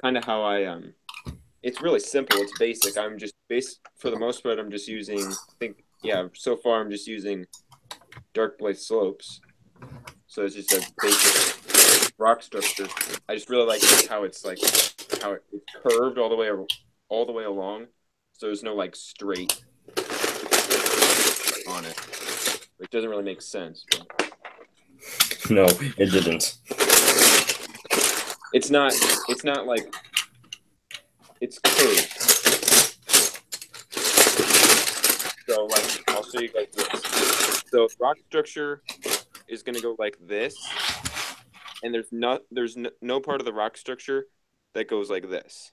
kind of how it's really simple. It's basic. For the most part, I'm just using. So far I'm just using dark blade slopes. So it's just a basic rock structure. I just really like how it's curved all the way along. So there's no like straight on it. It doesn't really make sense. But... No, it didn't. It's not like it's curved. So like I'll show you like this. So rock structure is gonna go like this, and there's no part of the rock structure that goes like this.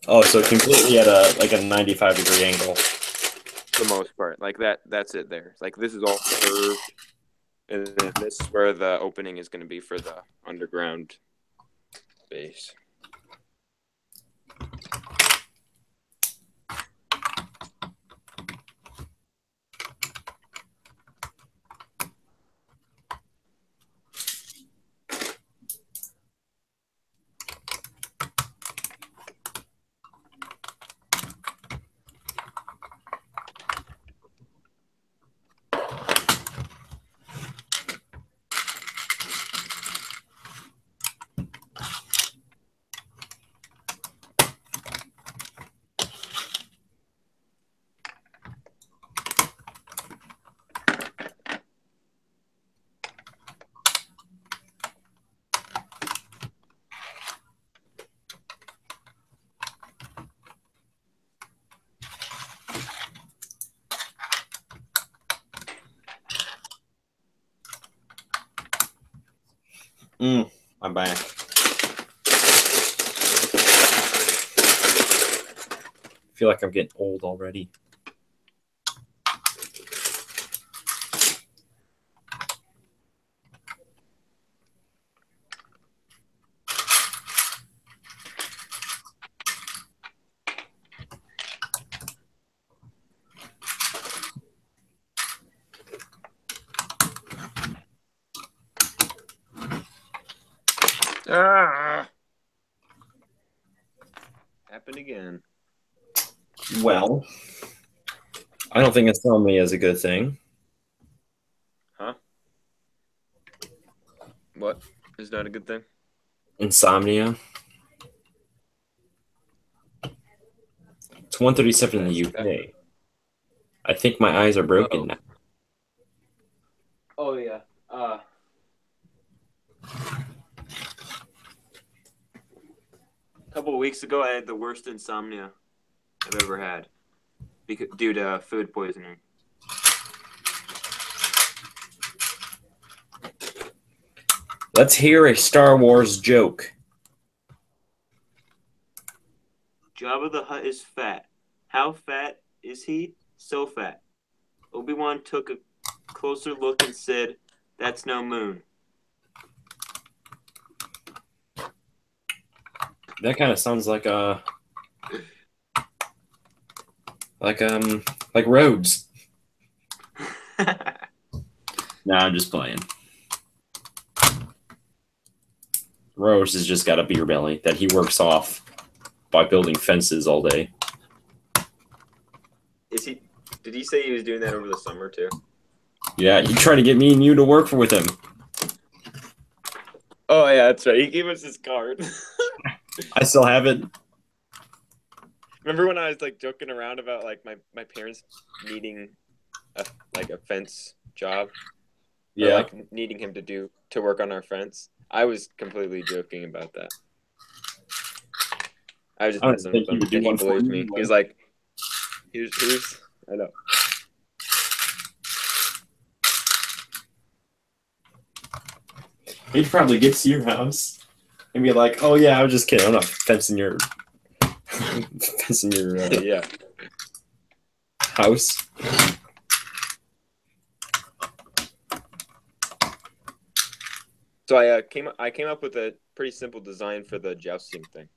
Oh, so completely at a 95-degree angle. For the most part, like that's it there. Like this is all curved, and then this is where the opening is going to be for the underground base. I'm back. I feel like I'm getting old already. Happened again. Well, I don't think insomnia is a good thing. Huh? What is that a good thing? Insomnia. It's 1:37 in the UK. I think my eyes are broken now. Oh yeah. A couple of weeks ago, I had the worst insomnia I've ever had due to food poisoning. Let's hear a Star Wars joke. Jabba the Hutt is fat. How fat is he? So fat. Obi-Wan took a closer look and said, "That's no moon." That kind of sounds like like Rhodes. Nah, I'm just playing. Rhodes has just got a beer belly that he works off by building fences all day. Did he say he was doing that over the summer too? Yeah, he tried to get me and you to work with him. Oh yeah, that's right. He gave us his card. I still have it. Remember when I was like joking around about like my parents needing a fence job? Yeah. Or, like needing him to work on our fence. I was completely joking about that. I was just I don't messing think with him, he would do and he one for believed you me. anyway. He was like, "Here's I know." He'd probably get to your house and be like, "Oh yeah, I was just kidding. I'm not fencing your Yeah. house." So I came up with a pretty simple design for the jousting thing.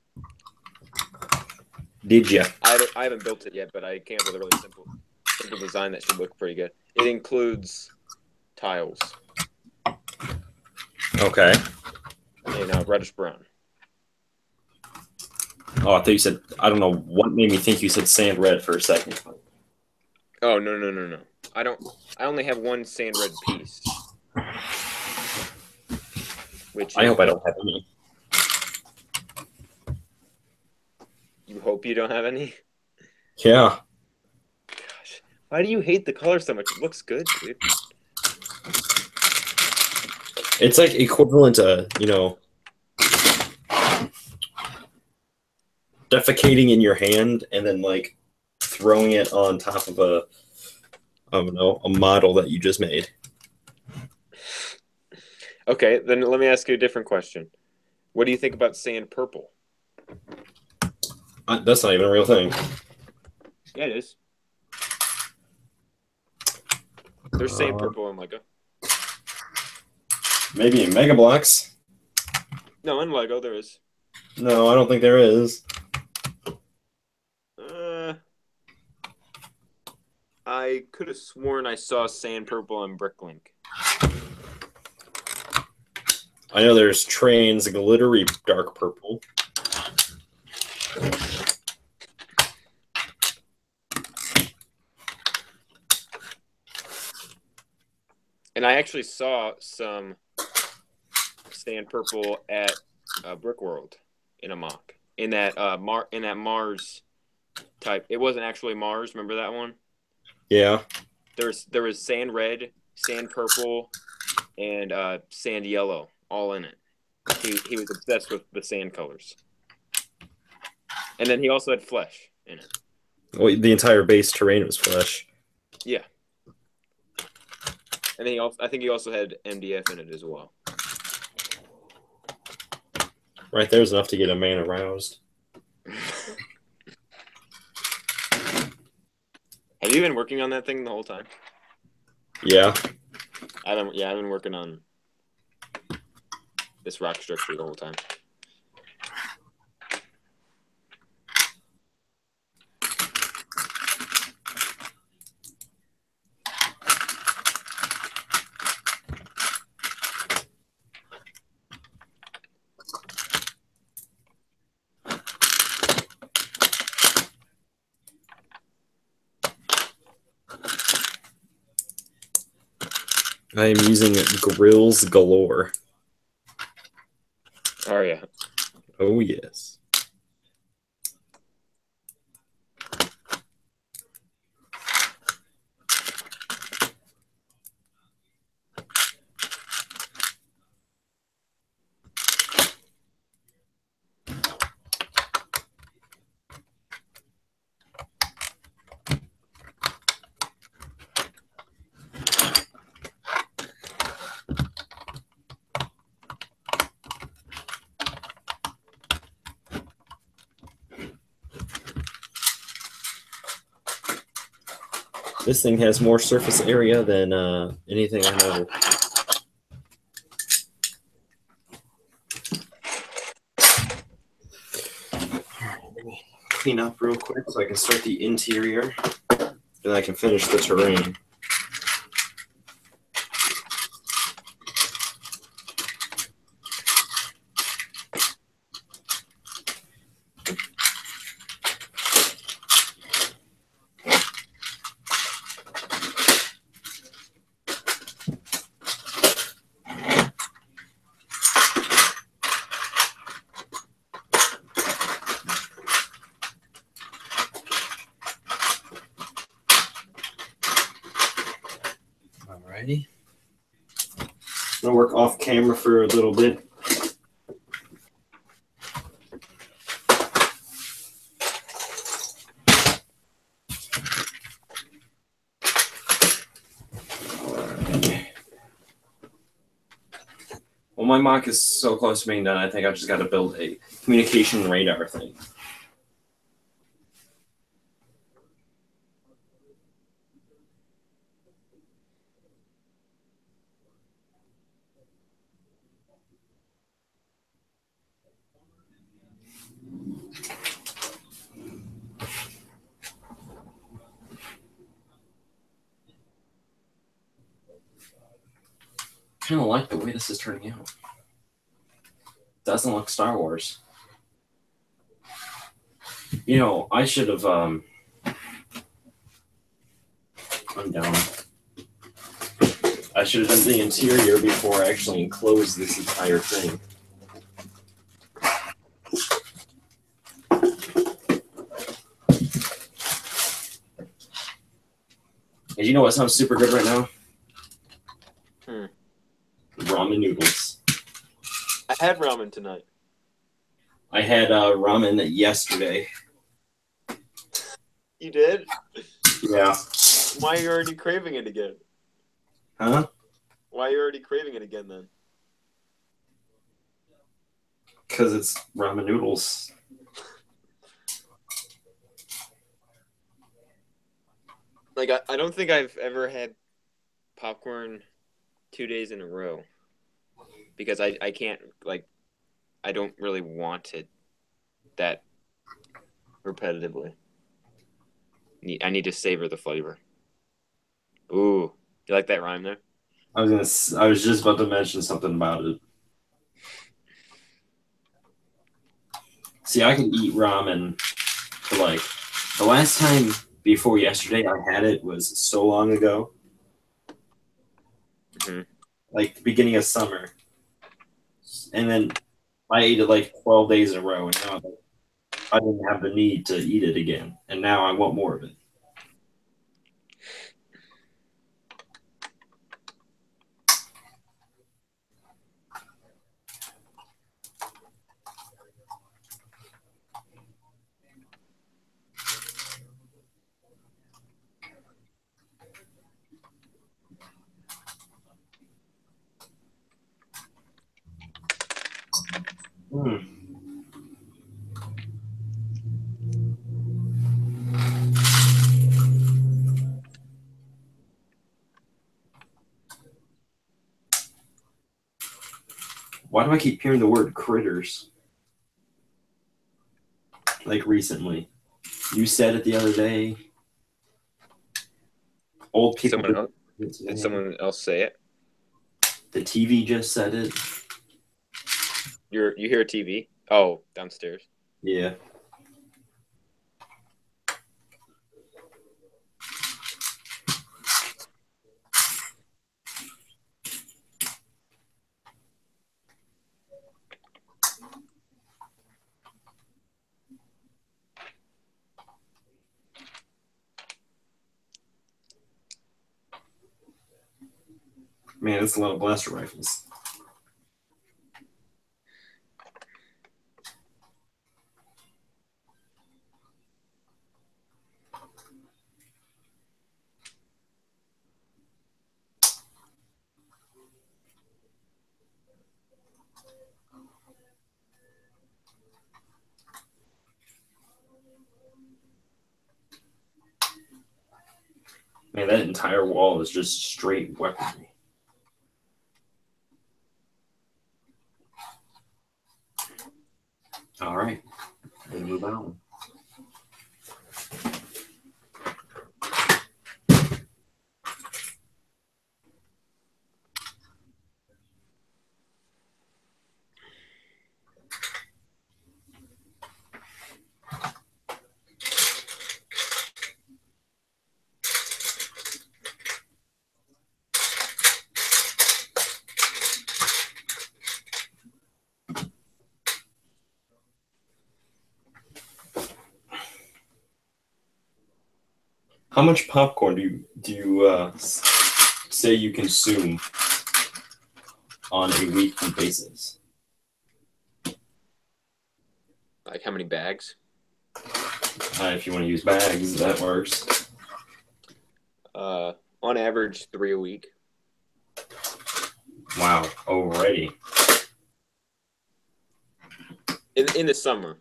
Did you? I haven't built it yet, but I came up with a really simple design that should look pretty good. It includes tiles Okay. in reddish brown. Oh, I thought you said. I don't know what made me think you said sand red for a second. Oh no! I only have one sand red piece. Which I hope I don't have any. You hope you don't have any? Yeah. Gosh. Why do you hate the color so much? It looks good, dude. It's like equivalent to, defecating in your hand and then like throwing it on top of a model that you just made. Okay, then let me ask you a different question. What do you think about sand purple? That's not even a real thing. Yeah, it is. There's sand purple in Lego. Maybe in Mega Bloks. No, in Lego there is. No, I don't think there is. I could have sworn I saw sand purple in Bricklink. I know there's Train's glittery dark purple. And I actually saw some sand purple at Brick World in a mock. In that Mars type. It wasn't actually Mars. Remember that one? Yeah. There was sand red, sand purple, and sand yellow all in it. He was obsessed with the sand colors. And then he also had flesh in it. Well, the entire base terrain was flesh. Yeah. And then I think he also had MDF in it as well. Right there's enough to get a man aroused. Have you been working on that thing the whole time? Yeah. I've been working on this rock structure the whole time. I am using grills galore. Oh, yeah. Oh, yes. This thing has more surface area than anything I know. Let me clean up real quick so I can start the interior, and I can finish the terrain. Alrighty. I'm gonna work off camera for a little bit. Well, my mock is so close to being done, I think I've just got to build a communication radar thing. I kind of like the way this is turning out. Doesn't look Star Wars. You know, I should have I'm down. I should have done the interior before I actually enclosed this entire thing. And you know what sounds super good right now? Ramen noodles. I had ramen tonight. I had ramen yesterday. You did? Yeah. Why are you already craving it again? Huh? Why are you already craving it again then? Because it's ramen noodles. Like, I don't think I've ever had popcorn 2 days in a row. Because I can't, like, I don't really want it that repetitively. I need to savor the flavor. Ooh, you like that rhyme there? I was just about to mention something about it. See, I can eat ramen for like the last time before yesterday I had it was so long ago. Mm-hmm. Like the beginning of summer. And then I ate it like 12 days in a row, and now I didn't have the need to eat it again. And now I want more of it. Why do I keep hearing the word critters? Like recently. You said it the other day. Old people. Did someone else say it? The TV just said it. You hear a TV? Oh, downstairs. Yeah. Man, it's a lot of blaster rifles. Man, that entire wall is just straight weaponry. All right, we'll move on. How much popcorn do you say you consume on a weekly basis? Like how many bags? If you want to use bags, that works. On average, 3 a week. Wow, already. In the summer.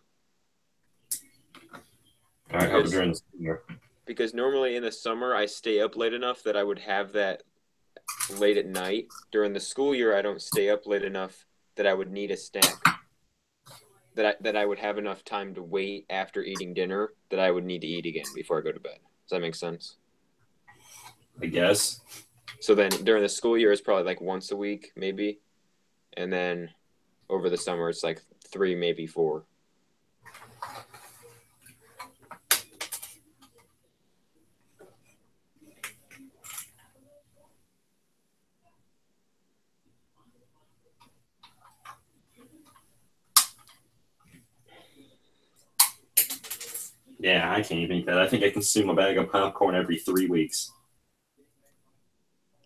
All right, how about during the summer? Because normally in the summer I stay up late enough that I would have that late at night. During the school year, I don't stay up late enough that I would need a snack. That I would have enough time to wait after eating dinner that I would need to eat again before I go to bed. Does that make sense? I guess. So then during the school year, it's probably like once a week, maybe. And then over the summer, it's like 3, maybe 4. Yeah, I can't even eat that. I think I consume a bag of popcorn every 3 weeks.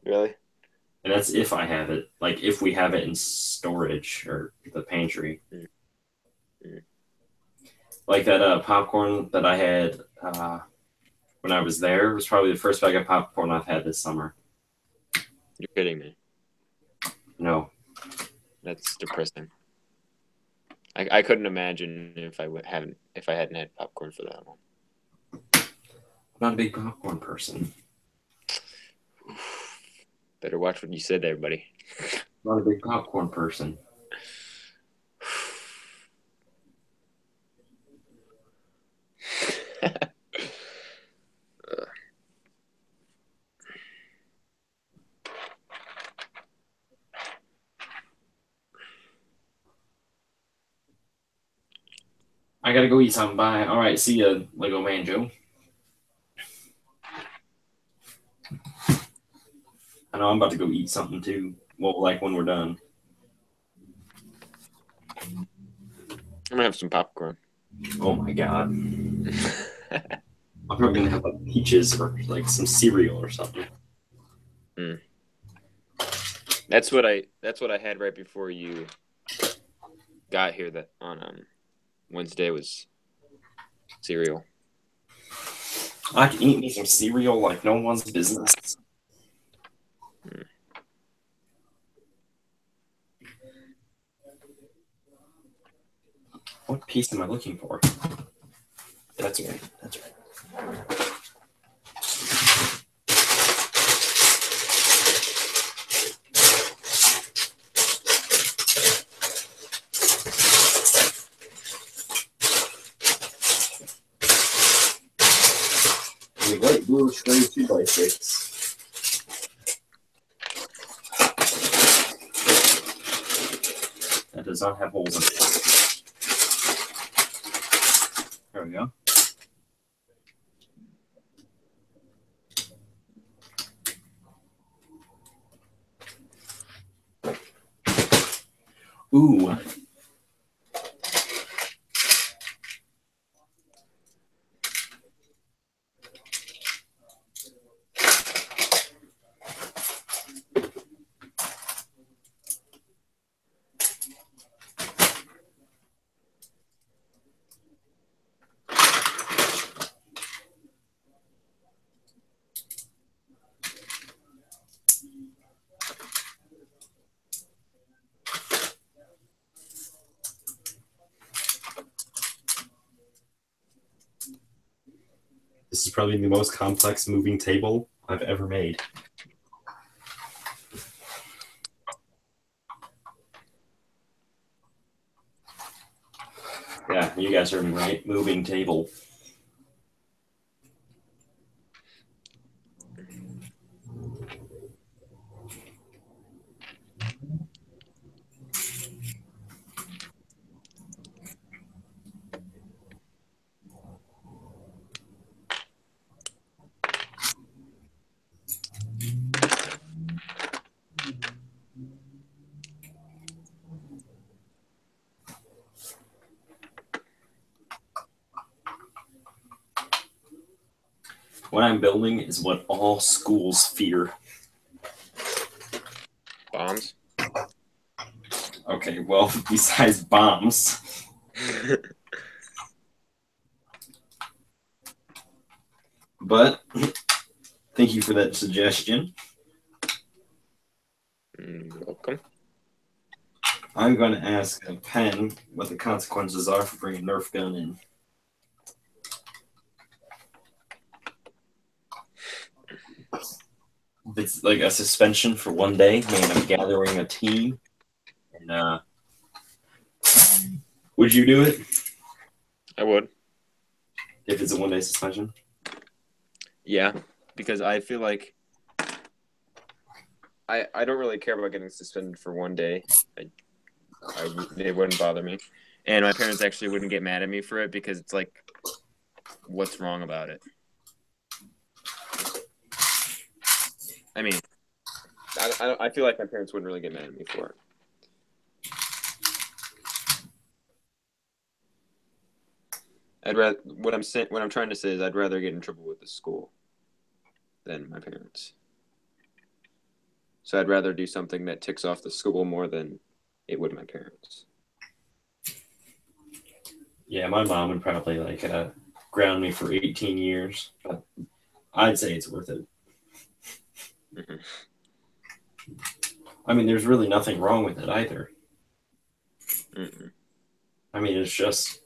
Really? And that's if I have it. Like, if we have it in storage or the pantry. Like that popcorn that I had when I was there was probably the first bag of popcorn I've had this summer. You're kidding me. No. That's depressing. I couldn't imagine if I hadn't had popcorn for that long. I'm not a big popcorn person. Better watch what you said there, buddy. Not a big popcorn person. I gotta go eat something. Bye. All right, see ya, Lego Man Joe. I know I'm about to go eat something too. Well, like when we're done. I'm gonna have some popcorn. Oh my god. I'm probably gonna have like peaches or like some cereal or something. That's what I had right before you got here. That on Wednesday was cereal. I can eat me some cereal like no one's business. What piece am I looking for? That's right. That's right. The light blue string 2x6. That does not have holes in it. There we go. Ooh. This is probably the most complex moving table I've ever made. Yeah, you guys heard me right. Moving table. What I'm building is what all schools fear. Bombs. Okay, well, besides bombs. But thank you for that suggestion. Welcome. I'm going to ask Penn what the consequences are for bringing a Nerf gun in. It's like a suspension for one day, meaning I'm gathering a team. And would you do it I would. if it's a one-day suspension? Yeah, because I feel like I don't really care about getting suspended for one day. It wouldn't bother me, and my parents actually wouldn't get mad at me for it because it's like, what's wrong about it? I mean, I feel like my parents wouldn't really get mad at me for it. What I'm trying to say is I'd rather get in trouble with the school than my parents. So I'd rather do something that ticks off the school more than it would my parents. Yeah, my mom would probably ground me for 18 years, but I'd say it's worth it. Mm-hmm. I mean, there's really nothing wrong with it either. Mm-hmm. I mean, it's just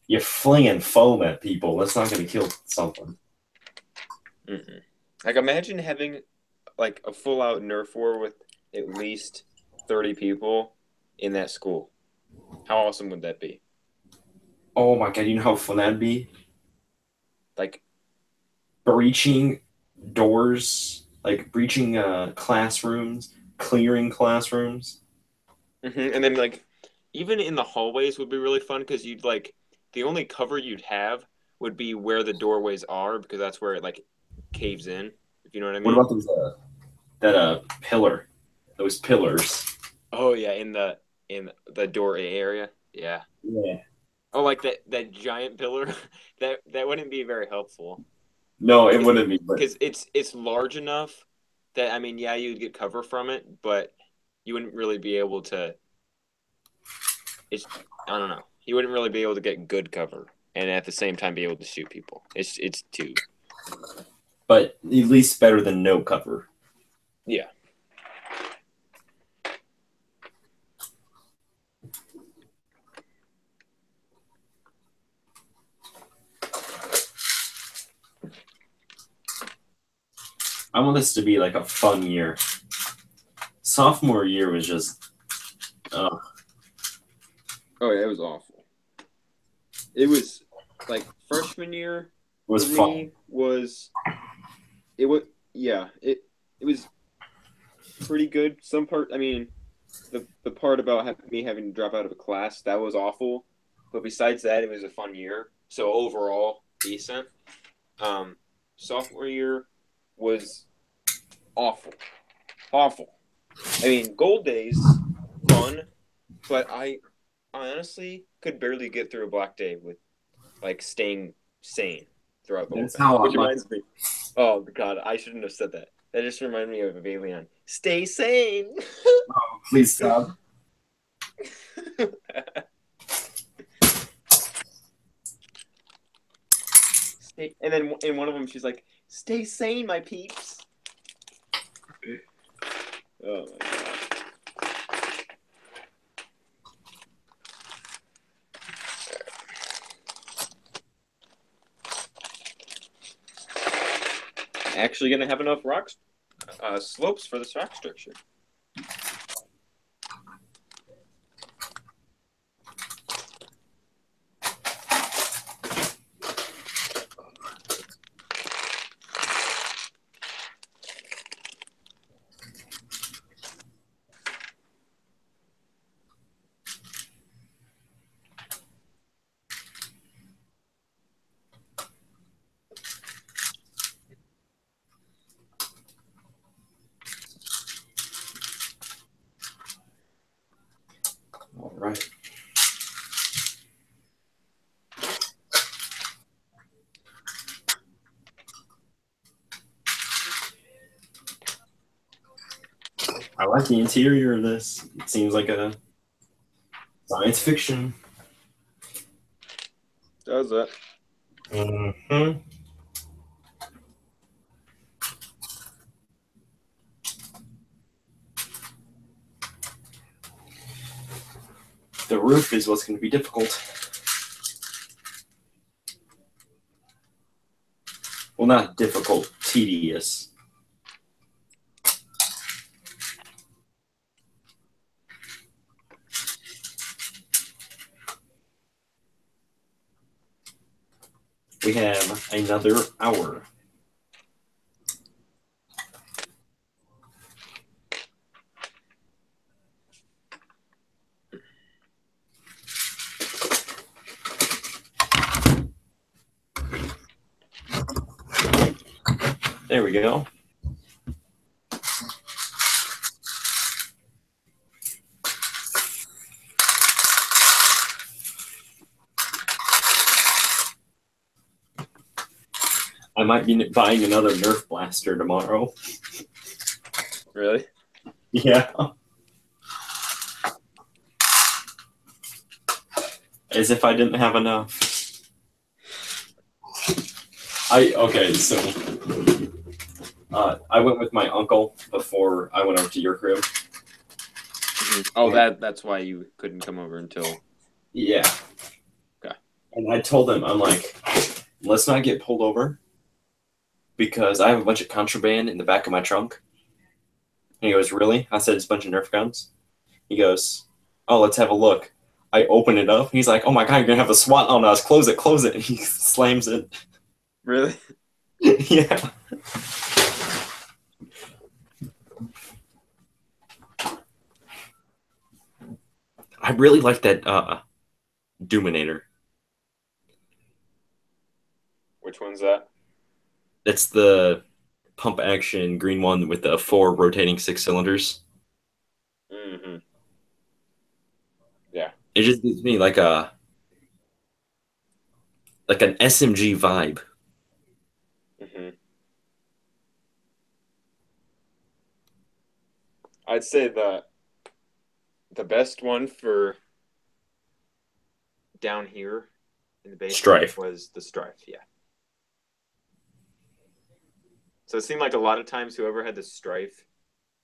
you're flinging foam at people. That's not going to kill something. Mm-hmm. Like, imagine having like a full-out Nerf war with at least 30 people in that school. How awesome would that be? Oh my god, you know how fun that'd be? Like, Breaching doors, like breaching classrooms, clearing classrooms. and then like even in the hallways would be really fun because you'd like the only cover you'd have would be where the doorways are because that's where it like caves in. If you know what I What mean? about that pillar? Those pillars. Oh yeah, in the door area. Yeah. Yeah. Oh, like that giant pillar. that wouldn't be very helpful. No, it wouldn't be. But Because it's large enough that I mean, yeah, you'd get cover from it, but you wouldn't really be able to. It's I don't know. You wouldn't really be able to get good cover, and at the same time be able to shoot people. It's too. but at least better than no cover. Yeah. I want this to be like a fun year. Sophomore year was just. Oh yeah, it was awful. It was like freshman year Was for fun. me was it was yeah it was pretty good. Some part I mean the part about me having to drop out of a class that was awful, but besides that it was a fun year. So overall decent. Sophomore year was awful, awful. I mean gold days fun, but I honestly could barely get through a black day with like staying sane throughout the whole That's thing. how Which I like. reminds me, oh god, I shouldn't have said that. That just reminded me of Evalion. Stay sane. Please stop. And then in one of them, she's like, "Stay sane, my peeps." Oh my god. actually going to have enough rocks slopes for this rock structure. All right. I like the interior of this. It seems like a science fiction. Does it? Mm-hmm. The roof is what's going to be difficult. Well, not difficult, tedious. We have another hour. There we go. I might be buying another Nerf blaster tomorrow. Really? Yeah. As if I didn't have enough. Okay, so I went with my uncle before I went over to your crib. Oh, that's why you couldn't come over until... Yeah. Okay. And I told him, I'm like, let's not get pulled over because I have a bunch of contraband in the back of my trunk. And he goes, really? I said, it's a bunch of Nerf guns. He goes, oh, let's have a look. I open it up. He's like, oh my God, you're going to have a SWAT on us. Close it, close it. And he slams it. Really? Yeah. I really like that Doominator. Which one's that? That's the pump action green one with the 4 rotating 6 cylinders. Mm-hmm. Yeah. It just gives me like an SMG vibe. Mm-hmm. I'd say the best one for down here in the basement Strife. was the Strife, yeah. So it seemed like a lot of times whoever had the Strife,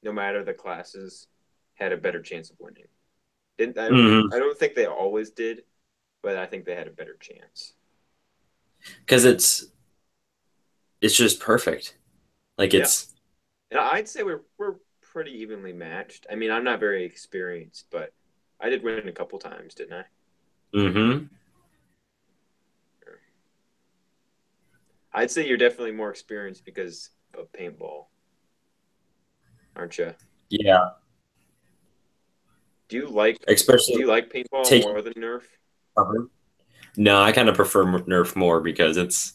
no matter the classes, had a better chance of winning. I don't think they always did, but I think they had a better chance. Because it's just perfect. Like it's And I'd say we're pretty evenly matched. I mean, I'm not very experienced, but I did win a couple times, didn't I? Mm-hmm. I'd say you're definitely more experienced because of paintball, aren't you? Yeah. Do you like paintball more than Nerf? No, I kind of prefer Nerf more because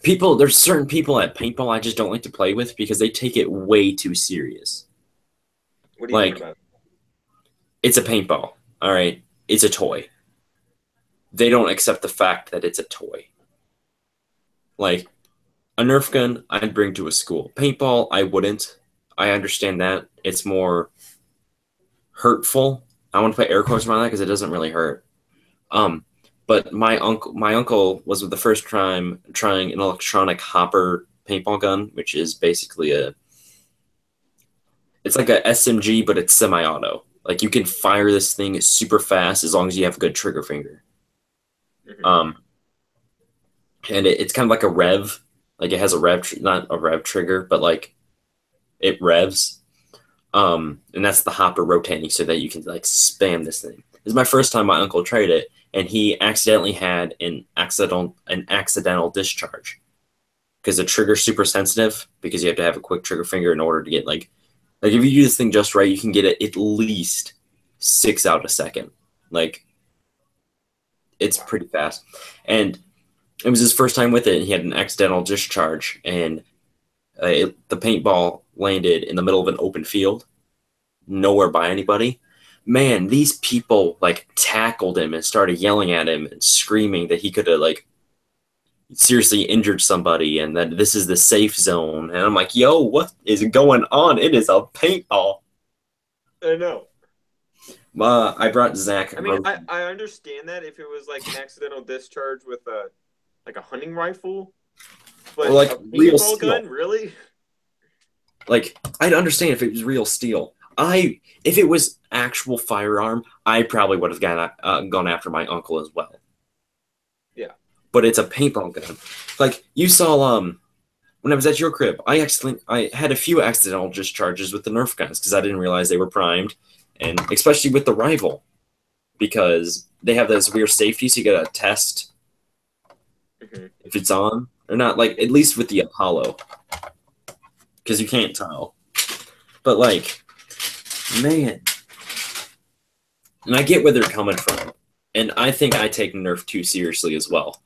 there's certain people at paintball I just don't like to play with because they take it way too serious. What do you mean about it? It's a paintball, all right? It's a toy. They don't accept the fact that it's a toy. Like, a Nerf gun, I'd bring to a school. Paintball, I wouldn't. I understand that. It's more hurtful. I want to put air quotes around that because it doesn't really hurt. But my uncle was the first time trying an electronic hopper paintball gun, which is basically it's like a SMG, but it's semi-auto. Like you can fire this thing super fast as long as you have a good trigger finger. Mm-hmm. And it's kind of like a rev. Like it has a not a rev trigger, but like it revs. And that's the hopper rotating so that you can like spam this thing. This is my first time my uncle tried it, and he accidentally had an accidental discharge because the trigger's super sensitive because you have to have a quick trigger finger in order to get like if you do this thing just right, you can get it at least 6 out a second. Like it's pretty fast. And it was his first time with it, and he had an accidental discharge, and the paintball landed in the middle of an open field, nowhere by anybody. Man, these people like tackled him and started yelling at him and screaming that he could have like seriously injured somebody and that this is the safe zone. And I'm like, yo, what is going on? It is a paintball. I know. I brought Zach. I mean, I understand that if it was like an accidental discharge with a hunting rifle, but or like a real paintball steel. gun, really? Like I'd understand if it was real steel. If it was actual firearm, I probably would have gone after my uncle as well. Yeah. But it's a paintball gun. Like you saw when I was at your crib, I had a few accidental discharges with the Nerf guns because I didn't realize they were primed, and especially with the rival because they have those weird safeties. So you gotta test if it's on or not. Like at least with the Apollo, because you can't tell. But like, man, and I get where they're coming from, and I think I take Nerf too seriously as well.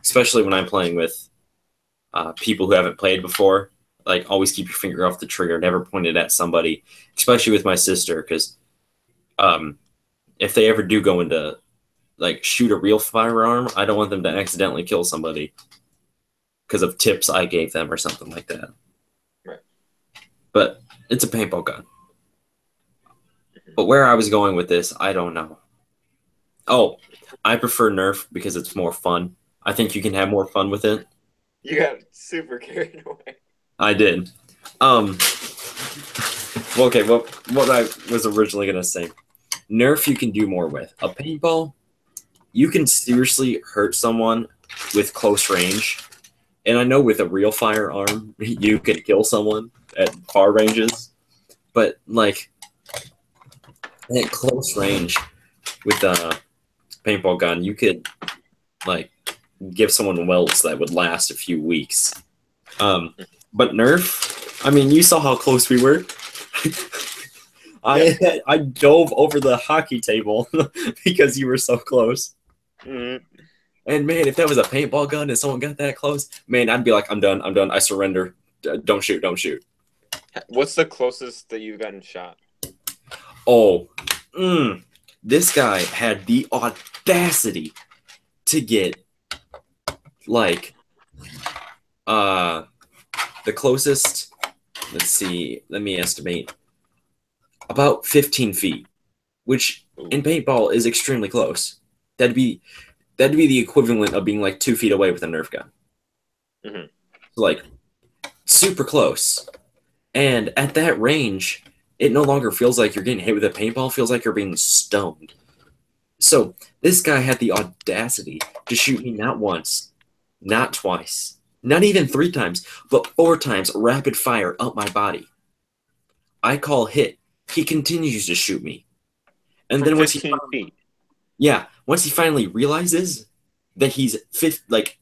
Especially when I'm playing with people who haven't played before. Like, always keep your finger off the trigger, never point it at somebody, especially with my sister, because if they ever do go into, like, shoot a real firearm, I don't want them to accidentally kill somebody because of tips I gave them or something like that. Right. But it's a paintball gun. But where I was going with this, I don't know. Oh, I prefer Nerf because it's more fun. I think you can have more fun with it. You got super carried away. I did. Well, okay, what I was originally going to say. Nerf you can do more with. A paintball, you can seriously hurt someone with close range. And I know with a real firearm, you can kill someone at far ranges. But, like, at close range with a paintball gun, you could, like, give someone welts that would last a few weeks. But Nerf, I mean, you saw how close we were. I dove over the hockey table because you were so close. Mm-hmm. And man, if that was a paintball gun and someone got that close, man, I'd be like, I'm done, I surrender. Don't shoot. What's the closest that you've gotten shot? Oh, this guy had the audacity to get like the closest, let's see, let me estimate, about 15 feet, which in paintball is extremely close. That'd be the equivalent of being like 2 feet away with a Nerf gun. Mm-hmm. Like super close. And at that range, it no longer feels like you're getting hit with a paintball, it feels like you're being stoned. So this guy had the audacity to shoot me not once, not twice, not even 3 times, but 4 times rapid fire up my body. I call hit. He continues to shoot me. And From then once 15 feet. Yeah, once he finally realizes that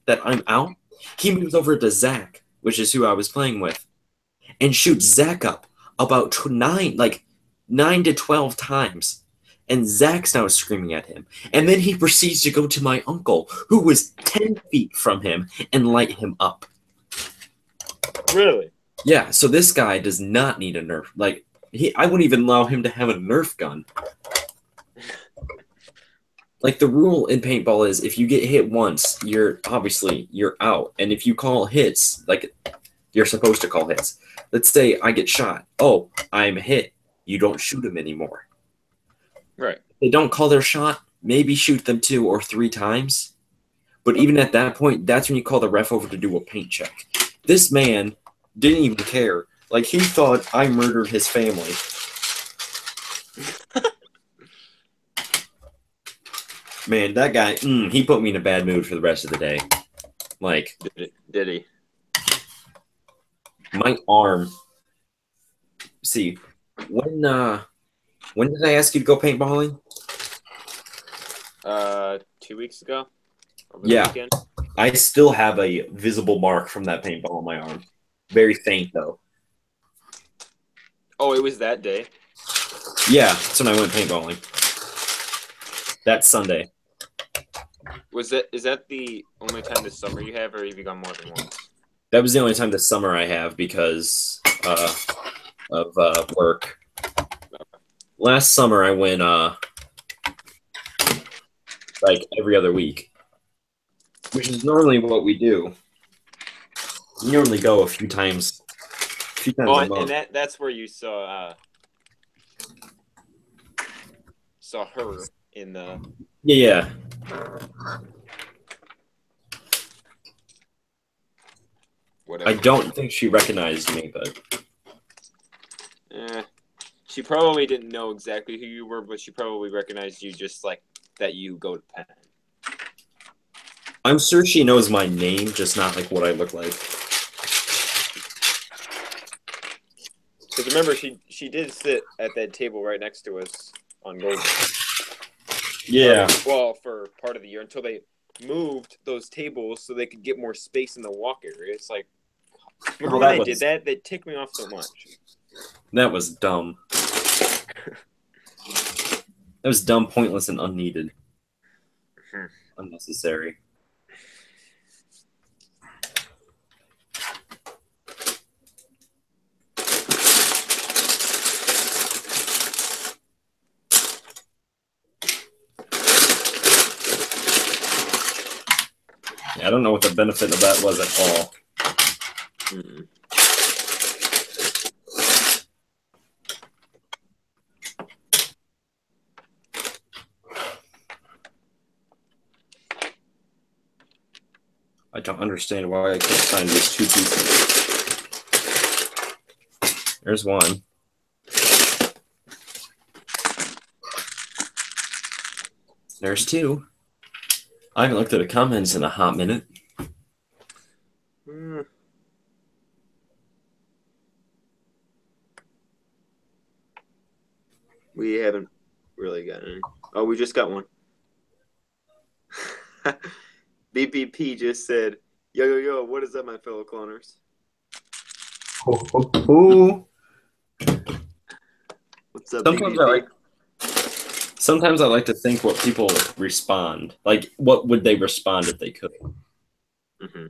that I'm out, he moves over to Zach, which is who I was playing with, and shoots Zach up about 9 to 12 times. And Zach's now screaming at him. And then he proceeds to go to my uncle, who was 10 feet from him, and light him up. Really? Yeah, so this guy does not need a Nerf. Like, I wouldn't even allow him to have a Nerf gun. Like, the rule in paintball is if you get hit once, you're out. And if you call hits, like, you're supposed to call hits. Let's say I get shot. Oh, I'm hit. You don't shoot him anymore. Right. They don't call their shot, maybe shoot them 2 or 3 times. But even at that point, that's when you call the ref over to do a paint check. This man didn't even care. Like, he thought I murdered his family. Man, that guy, he put me in a bad mood for the rest of the day. Like Did he? my arm. See, when did I ask you to go paintballing? 2 weeks ago. Over Yeah. the weekend. I still have a visible mark from that paintball on my arm. Very faint though. Oh, it was that day. Yeah, that's when I went paintballing. That Sunday. Is that the only time this summer you have, or have you gone more than once? That was the only time this summer I have because of work. Last summer I went like every other week, which is normally what we do. We normally go a few times a Oh, month. and that's where you saw her in the. Yeah. Whatever. I don't think she recognized me, but She probably didn't know exactly who you were, but she probably recognized you just like that you go to Penn. I'm sure she knows my name, just not like what I look like. Because remember, she did sit at that table right next to us on Golden. Yeah. For part of the year until they moved those tables so they could get more space in the walk area. It's like, remember when they did that? They ticked me off so much. That was dumb. That was dumb, pointless, and unneeded. Unnecessary. I don't know what the benefit of that was at all. Mm-mm. I don't understand why I can't find these two pieces. There's one. There's two. I haven't looked at the comments in a hot minute. We haven't really gotten any. Oh, we just got one. BBP just said, yo, what is up, my fellow cloners? What's up, BBP? Sometimes I like to think what people respond. Like, what would they respond if they could? Mm-hmm.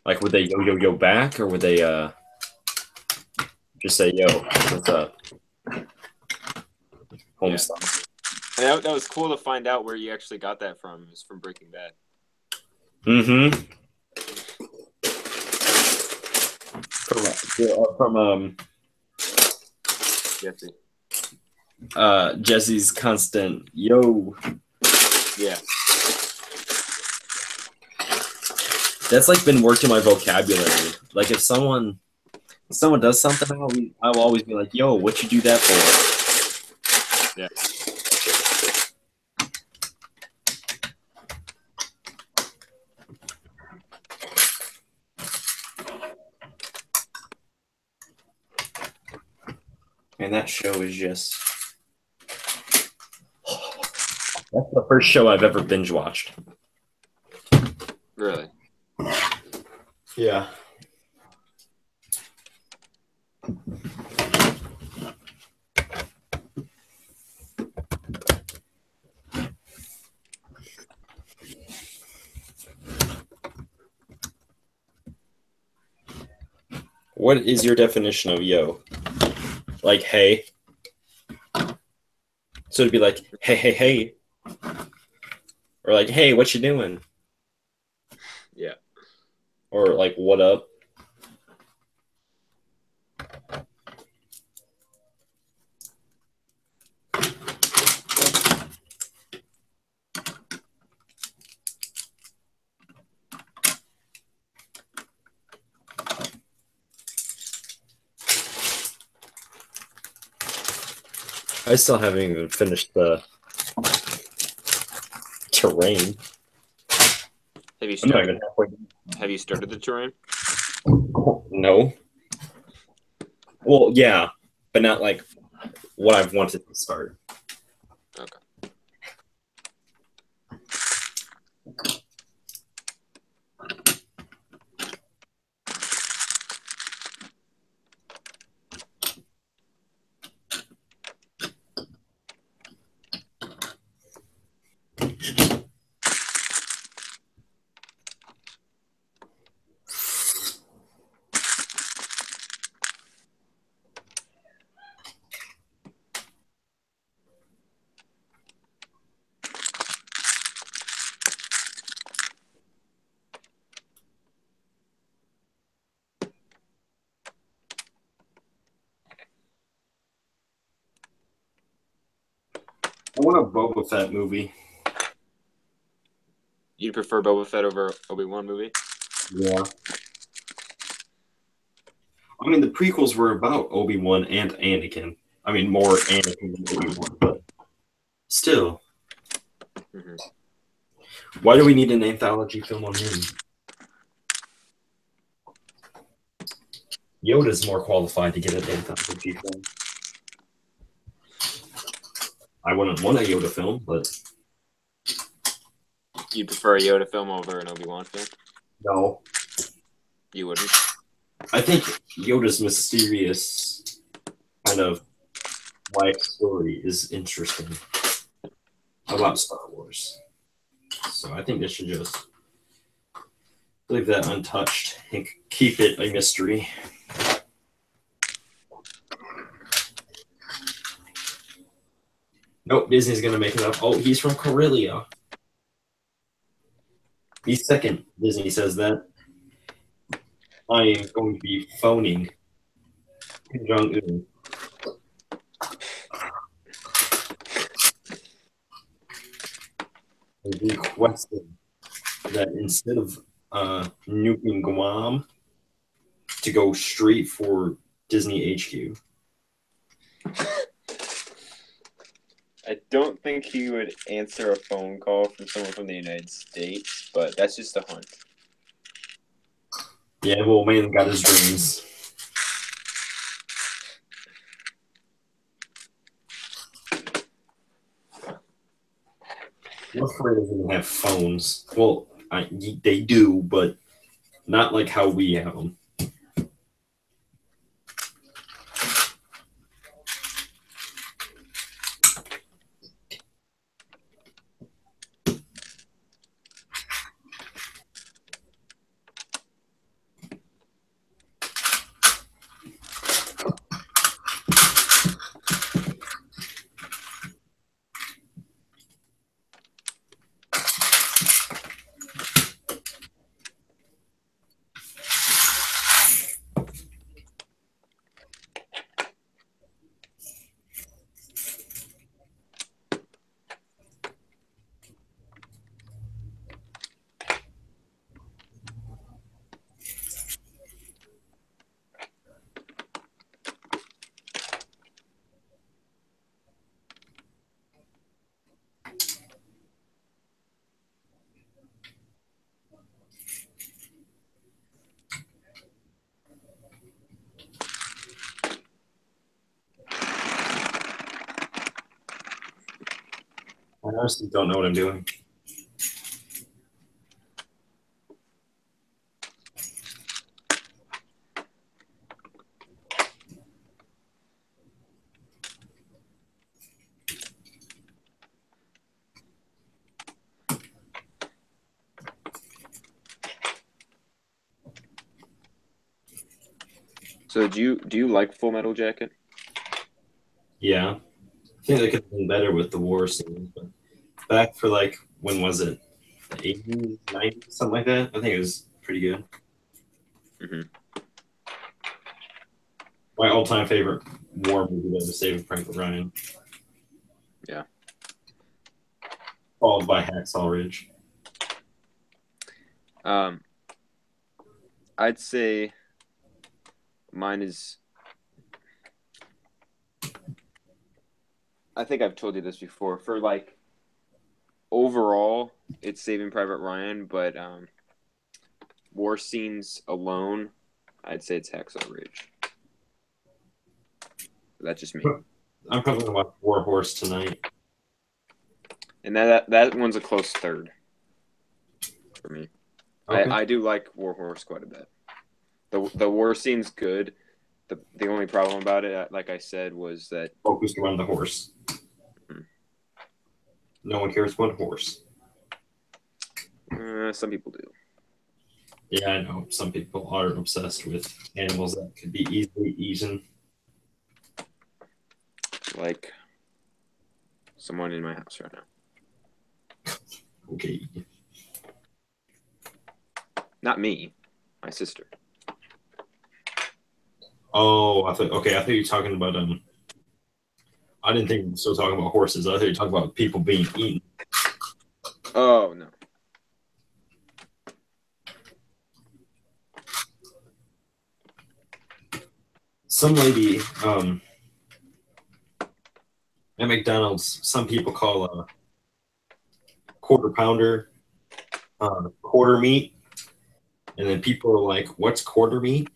Like, would they yo back, or would they just say, yo, what's up? Home stuff. And that was cool to find out where you actually got that from. It was from Breaking Bad. Mm-hmm. From Jesse. Jesse's constant yo. Yeah. That's like been worked in my vocabulary. Like if someone does something, I will always be like, yo, what you do that for? Yeah. And that show is just that's the first show I've ever binge watched. Really? Yeah. What is your definition of yo? Like, hey? So it'd be like, hey. Or like, hey, what you doing? Yeah. Or like, what up? I still haven't even finished the terrain. Have you I'm not started? even halfway. Have you started the terrain? No. Well, yeah, but not like what I've wanted to start. Okay. I want a Boba Fett movie. You'd prefer Boba Fett over Obi-Wan movie? Yeah. I mean, the prequels were about Obi-Wan and Anakin. I mean, more Anakin than Obi-Wan, but still. Mm-hmm. Why do we need an anthology film on him? Yoda's more qualified to get an anthology film. I wouldn't want a Yoda film, but You'd prefer a Yoda film over an Obi-Wan film? no. You wouldn't? I think Yoda's mysterious kind of life story is interesting about Star Wars. So I think they should just leave that untouched and keep it a mystery. Nope, Disney's gonna make it up. Oh, he's from Corellia. He's second. Disney says that. I am going to be phoning Kim Jong-un. And requesting that instead of nuking Guam, to go straight for Disney HQ. I don't think he would answer a phone call from someone from the United States, but that's just a hunt. Yeah, well, man got his dreams. North Korea doesn't even have phones. Well, they do, but not like how we have them. I honestly don't know what I'm doing. So do you like Full Metal Jacket? Yeah. I think they could have been better with the war scenes, but back for like, when was it? The 80s, 90s, something like that? I think it was pretty good. Mm-hmm. My all-time favorite war movie was Saving Private Ryan. Yeah. Followed by Hacksaw Ridge. I'd say mine is I think I've told you this before. For like overall, it's Saving Private Ryan, but war scenes alone, I'd say it's Hacksaw Ridge. That's just me. I'm probably gonna watch War Horse tonight. And that one's a close third for me. Okay. I do like War Horse quite a bit. The war scene's good. The only problem about it, like I said, was that Focused around the horse. Mhm. No one cares about horse. Some people do. Yeah, I know. Some people are obsessed with animals that could be easily eaten. Like someone in my house right now. Okay. Not me, my sister. Oh, I thought you were talking about I didn't think we were still talking about horses. I thought you were talking about people being eaten. Oh no. Some lady at McDonald's, some people call a quarter pounder quarter meat, and then people are like, "What's quarter meat?"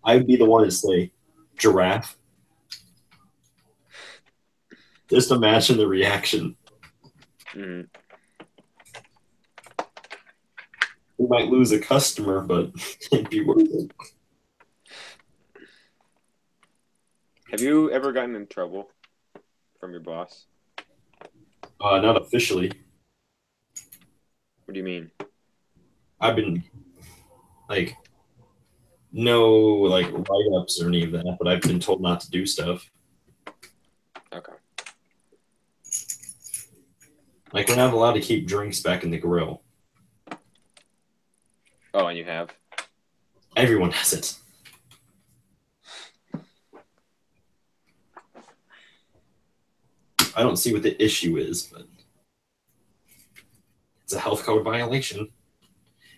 I would be the one to say giraffe. Just imagine the reaction. Mm. We might lose a customer, but it'd be worth it. Have you ever gotten in trouble from your boss? Not officially. What do you mean? I've been like no like write-ups or any of that, but I've been told not to do stuff. Okay. Like we're not allowed to keep drinks back in the grill. Oh, and you have? Everyone has it. I don't see what the issue is, but it's a health code violation.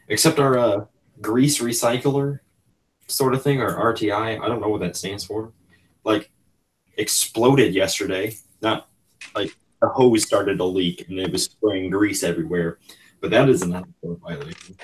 Except our grease recycler sort of thing, or RTI, I don't know what that stands for. Like exploded yesterday. Not like the hose started to leak and it was spraying grease everywhere. But that is a health code violation.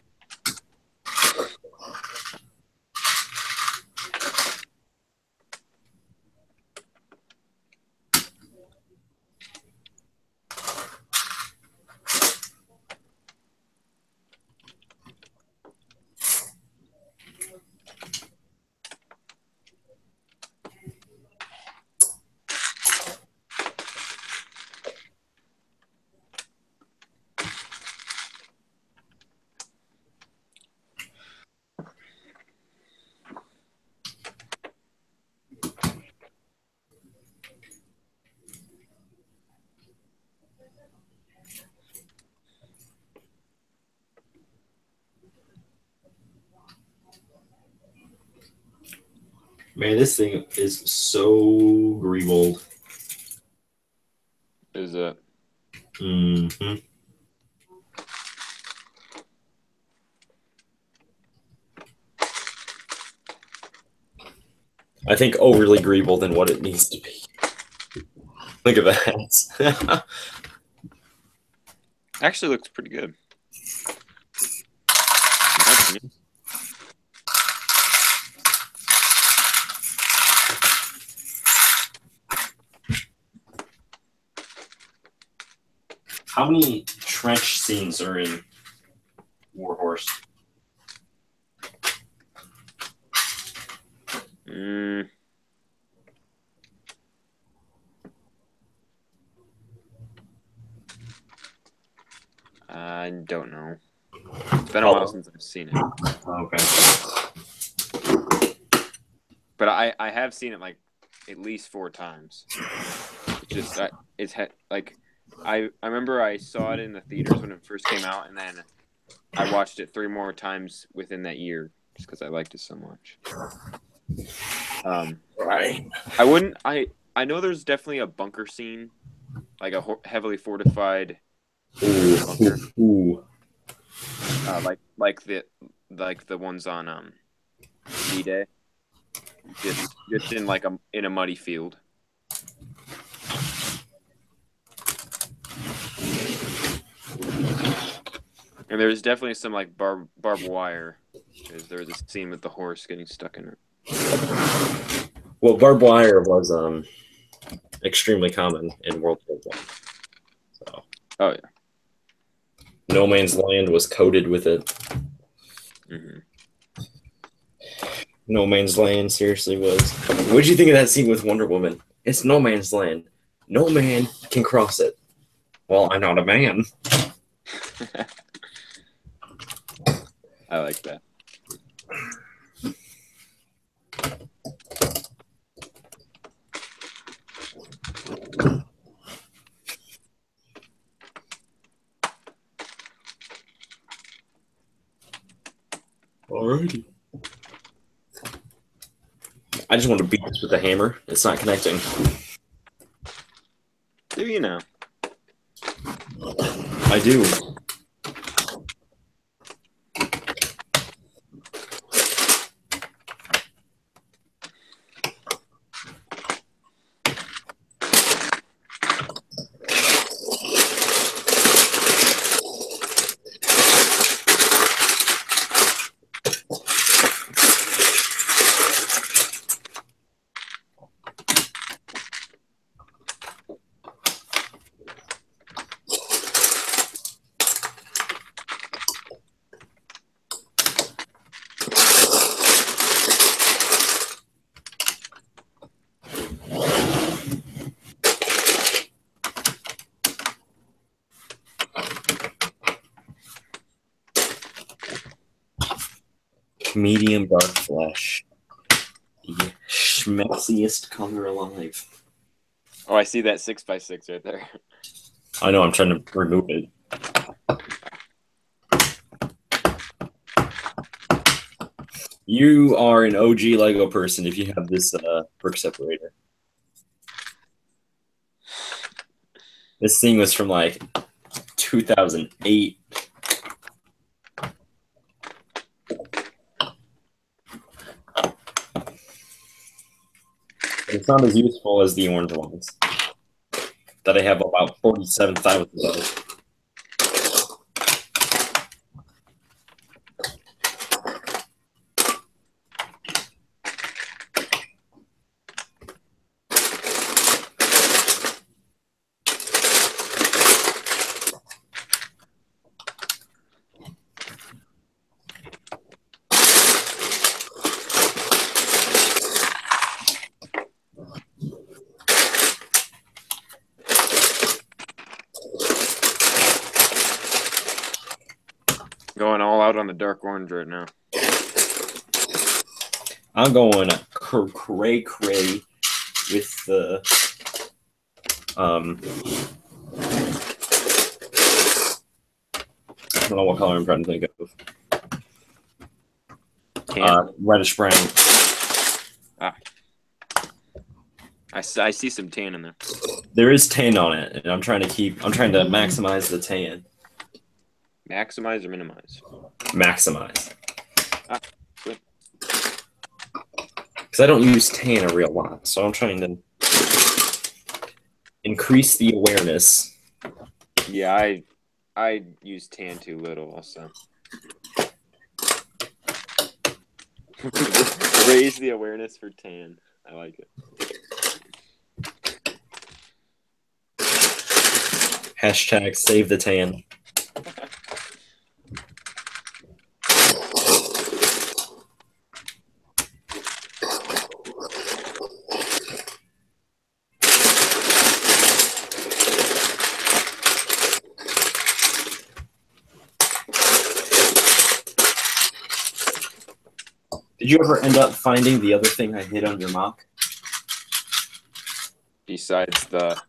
Man, this thing is so Greenwald. Is it? Mm-hmm. I think overly Greenwald than what it needs to be. Look at that. Actually looks pretty good. In my opinion. How many trench scenes are in Warhorse? I don't know. It's been a while since I've seen it. Okay. But I have seen it like at least 4 times. It's just I remember I saw it in the theaters when it first came out, and then I watched it 3 more times within that year just because I liked it so much. Right. I know there's definitely a bunker scene, like a heavily fortified bunker. Ooh. Like the ones on D-Day. Just in like in a muddy field. And there's definitely some like barbed wire. Because there was a scene with the horse getting stuck in it. Well, barbed wire was extremely common in World War I. So, Oh yeah. No Man's Land was coated with it. Mm-hmm. No Man's Land seriously was. What did you think of that scene with Wonder Woman? It's No Man's Land. No man can cross it. Well, I'm not a man. I like that. Alrighty. I just want to beat this with a hammer. It's not connecting. Do you know? I do. Medium dark flesh. The schmexiest color alive. Oh, I see that 6x6 right there. I know, I'm trying to remove it. You are an OG Lego person if you have this brick separator. This thing was from like 2008. It's not as useful as the orange ones that I have about 47,000 of. Going all out on the dark orange right now. I'm going cray cray with the I don't know what color I'm trying to think of. Reddish brown. Ah. I see some tan in there. There is tan on it, and I'm trying to maximize the tan. Maximize or minimize? Maximize. Ah, good. Because I don't use tan a real lot, so I'm trying to increase the awareness. Yeah, I use tan too little also. Raise the awareness for tan. I like it. Hashtag save the tan. Did you ever end up finding the other thing I hid on your mock? Besides the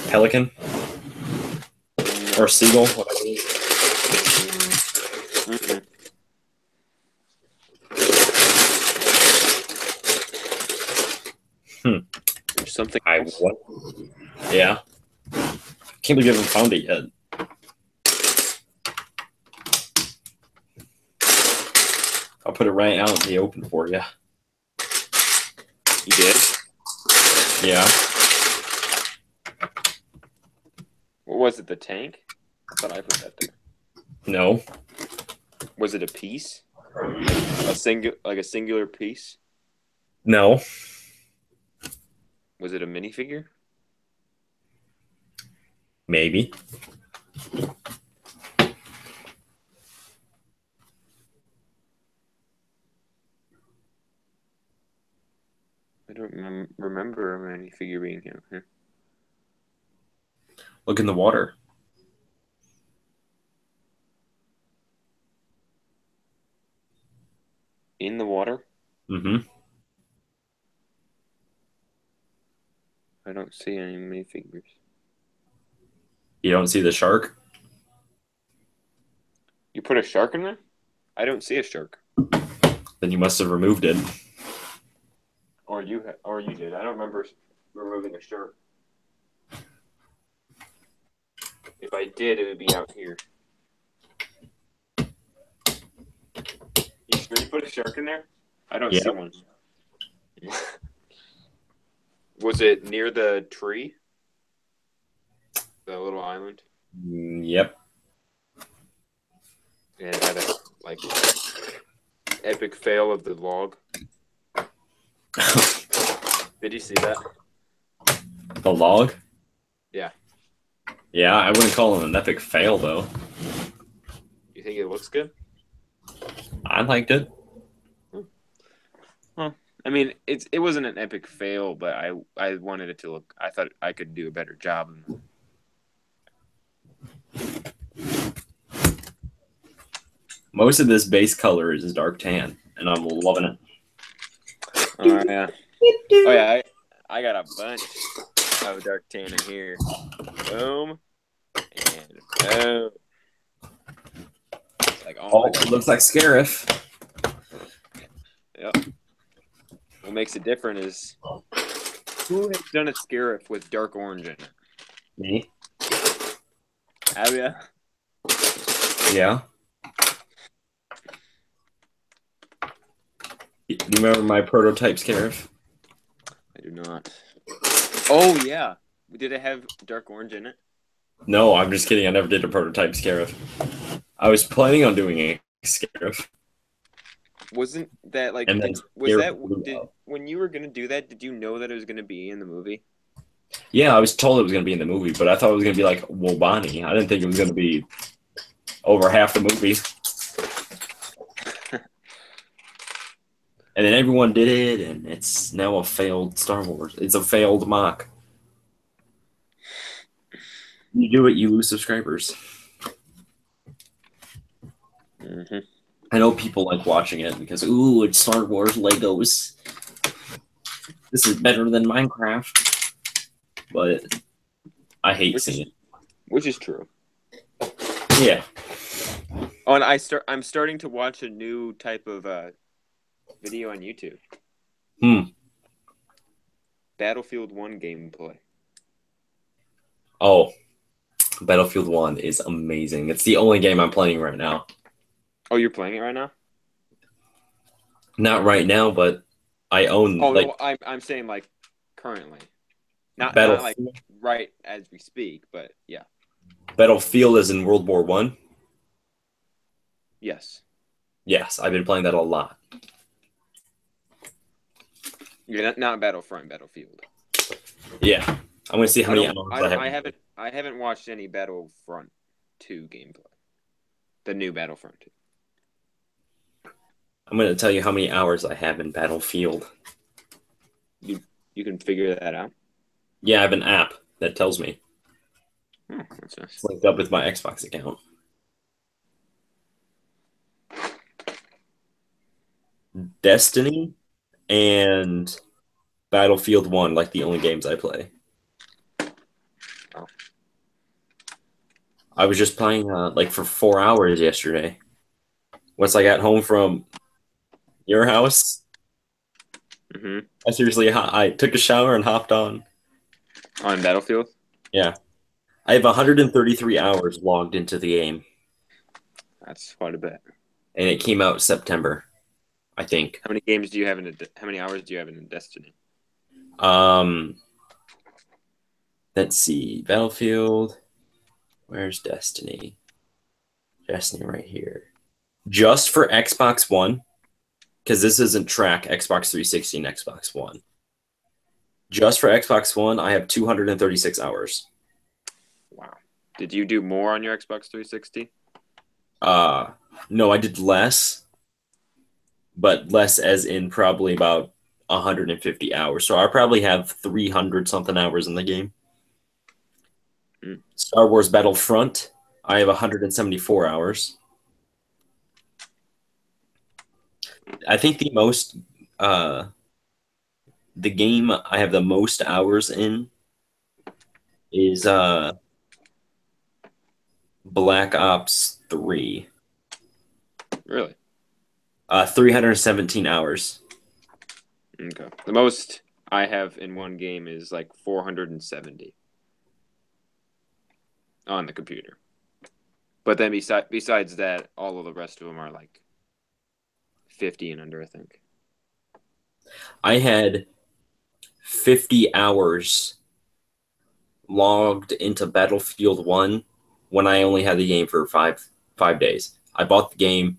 Pelican? Or seagull? Whatever it is. Mm-mm. There's something else. What? Yeah. Can't believe you haven't found it yet. I'll put it right out in the open for you. You did? Yeah. What was it, the tank? I thought I put that there. No. Was it a piece? Like a singular piece? No. Was it a minifigure? Maybe. I don't remember a minifigure being here. Look in the water. In the water? Mm-hmm. I don't see any minifigures. You don't see the shark? You put a shark in there? I don't see a shark. Then you must have removed it. Or you did. I don't remember removing a shark. If I did, it would be out here. You sure you put a shark in there? I don't see one. Was it near the tree? The little island? Yep. And it had a epic fail of the log. Did you see that? The log? Yeah. Yeah, I wouldn't call it an epic fail, though. You think it looks good? I liked it. Well, I mean, it wasn't an epic fail, but I wanted it to look. I thought I could do a better job. Most of this base color is dark tan, and I'm loving it. Oh yeah. Oh yeah. I got a bunch of dark tan in here. Boom. And boom. It's like, Oh, it looks like Scarif. Yep. What makes it different is who has done a Scarif with dark orange in it? Me? Have ya? Yeah. You remember my prototype Scarif? I do not. Oh yeah. Did it have dark orange in it? No, I'm just kidding. I never did a prototype Scarif. I was planning on doing a Scarif. Wasn't that like? And then When you were gonna do that? Did you know that it was gonna be in the movie? Yeah, I was told it was going to be in the movie, but I thought it was going to be like Wobani. I didn't think it was going to be over half the movie. And then everyone did it, and it's now a failed Star Wars. It's a failed mock. You do it, you lose subscribers. Mm-hmm. I know people like watching it because, ooh, it's Star Wars Legos. This is better than Minecraft. But I hate seeing it. Which is true. Yeah. Oh, and I'm starting to watch a new type of video on YouTube. Battlefield 1 gameplay. Oh, Battlefield 1 is amazing. It's the only game I'm playing right now. Oh, you're playing it right now? Not right now, but I own. Oh, no, I'm saying like currently. Not like right as we speak, but yeah. Battlefield is in World War I? Yes. Yes, I've been playing that a lot. Yeah, not Battlefront, Battlefield. Yeah. I'm gonna see how many hours I haven't. I haven't watched any Battlefront 2 gameplay. The new Battlefront 2. I'm gonna tell you how many hours I have in Battlefield. You can figure that out. Yeah, I have an app that tells me. Oh, that's nice. It's linked up with my Xbox account. Destiny and Battlefield 1, like the only games I play. Oh. I was just playing like for 4 hours yesterday. Once I got home from your house, Mm-hmm. I took a shower and hopped on. On Battlefield? Yeah. I have 133 hours logged into the game. That's quite a bit. And it came out September, I think. How many games do you have how many hours do you have in Destiny? Let's see. Battlefield. Where's Destiny? Destiny right here. Just for Xbox One, because this doesn't track Xbox 360 and Xbox One. Just for Xbox One, I have 236 hours. Wow. Did you do more on your Xbox 360? No, I did less, but less as in probably about 150 hours. So I probably have 300 something hours in the game. Star Wars Battlefront, I have 174 hours. I think the game I have the most hours in is Black Ops 3. Really? 317 hours. Okay. The most I have in one game is like 470 on the computer. But then besides that, all of the rest of them are like 50 and under, I think. I had 50 hours logged into Battlefield 1 when I only had the game for five days. I bought the game.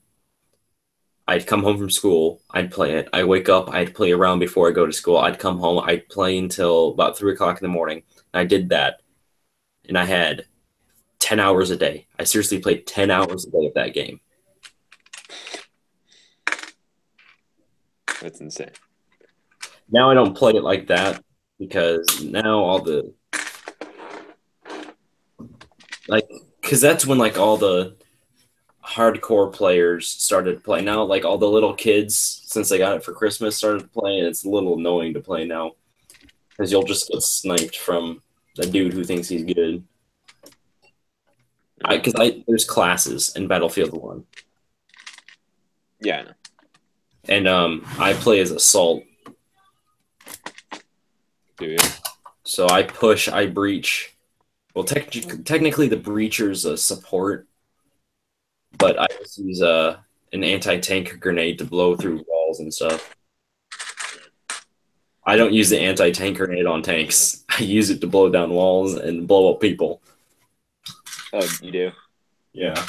I'd come home from school. I'd play it. I wake up. I'd play around before I go to school. I'd come home. I'd play until about 3 o'clock in the morning. I did that. And I had 10 hours a day. I seriously played 10 hours a day of that game. That's insane. Now I don't play it like that because now all the because that's when like all the hardcore players started playing. Now like all the little kids, since they got it for Christmas, started playing. It's a little annoying to play now because you'll just get sniped from a dude who thinks he's good. Because there's classes in Battlefield 1. Yeah, I know. And I play as Assault. Do you? So I push, I breach. Well, technically the breacher's a support, but I just use an anti-tank grenade to blow through walls and stuff. I don't use the anti-tank grenade on tanks. I use it to blow down walls and blow up people. Oh, you do? Yeah.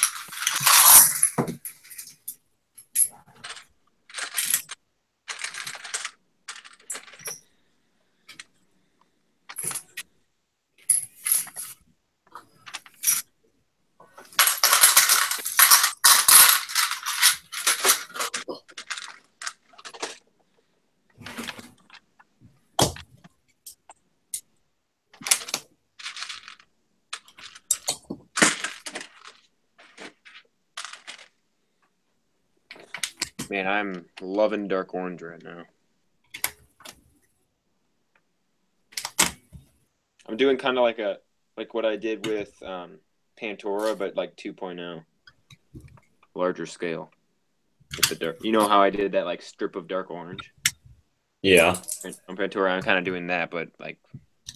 Man, I'm loving Dark Orange right now. I'm doing kind of like what I did with Pantora, but like 2.0, larger scale. With the dark, you know how I did that like strip of dark orange? Yeah. On Pantora, I'm kind of doing that, but like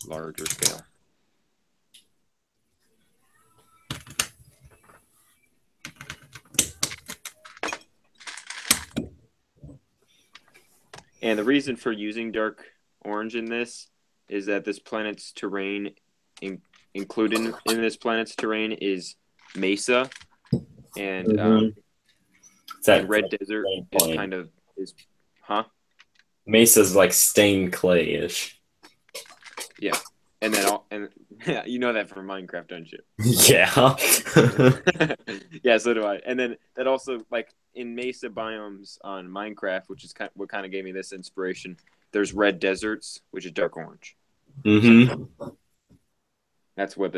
larger scale. And the reason for using dark orange in this is that this planet's terrain, included in this planet's terrain, is mesa, and and red desert is kind of huh? Mesa's like stained clay-ish. Yeah, and then yeah, you know that from Minecraft, don't you? Yeah. Yeah, so do I. And then that also, like in mesa biomes on Minecraft, which is what kind of gave me this inspiration. There's red deserts, which is dark orange. Mm-hmm. That's where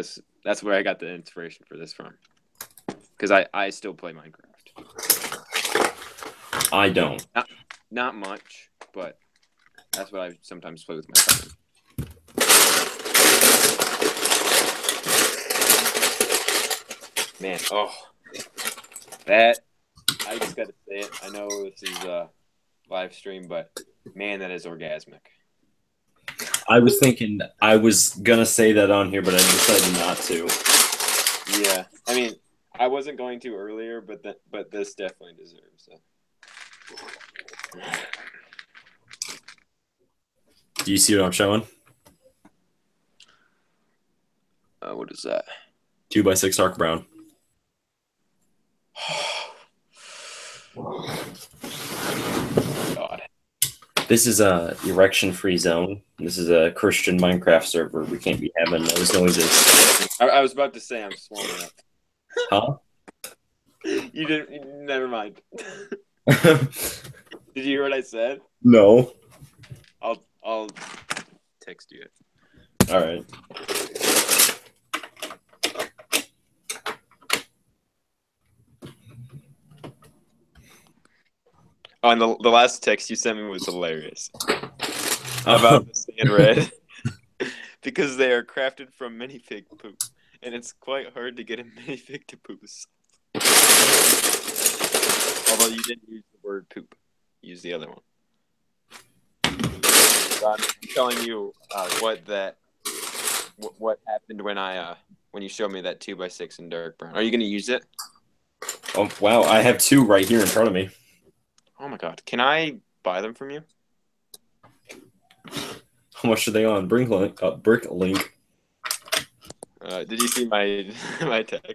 I got the inspiration for this from. Because I still play Minecraft. I don't. Not much, but that's what I sometimes play with my cousin. Man, that I just got to say it. I know this is a live stream, but man, that is orgasmic. I was thinking I was gonna say that on here, but I decided not to. Yeah, I mean, I wasn't going to earlier, but this definitely deserves it. Do you see what I'm showing? What is that? 2x6 dark brown. This is a erection-free zone. This is a Christian Minecraft server. We can't be having those noises. I was about to say I'm swallowing up. Huh? You didn't. Never mind. Did you hear what I said? No. I'll text you it. All right. Oh, and the last text you sent me was hilarious. About the sand red. Because they are crafted from minifig poop. And it's quite hard to get a minifig to poop. Although you didn't use the word poop. You used the other one. So I'm telling you what happened when you showed me that 2x6 in dark brown. Are you going to use it? Oh, wow. I have 2 right here in front of me. Oh, my God. Can I buy them from you? How much are they on? Brick link. Did you see my my text?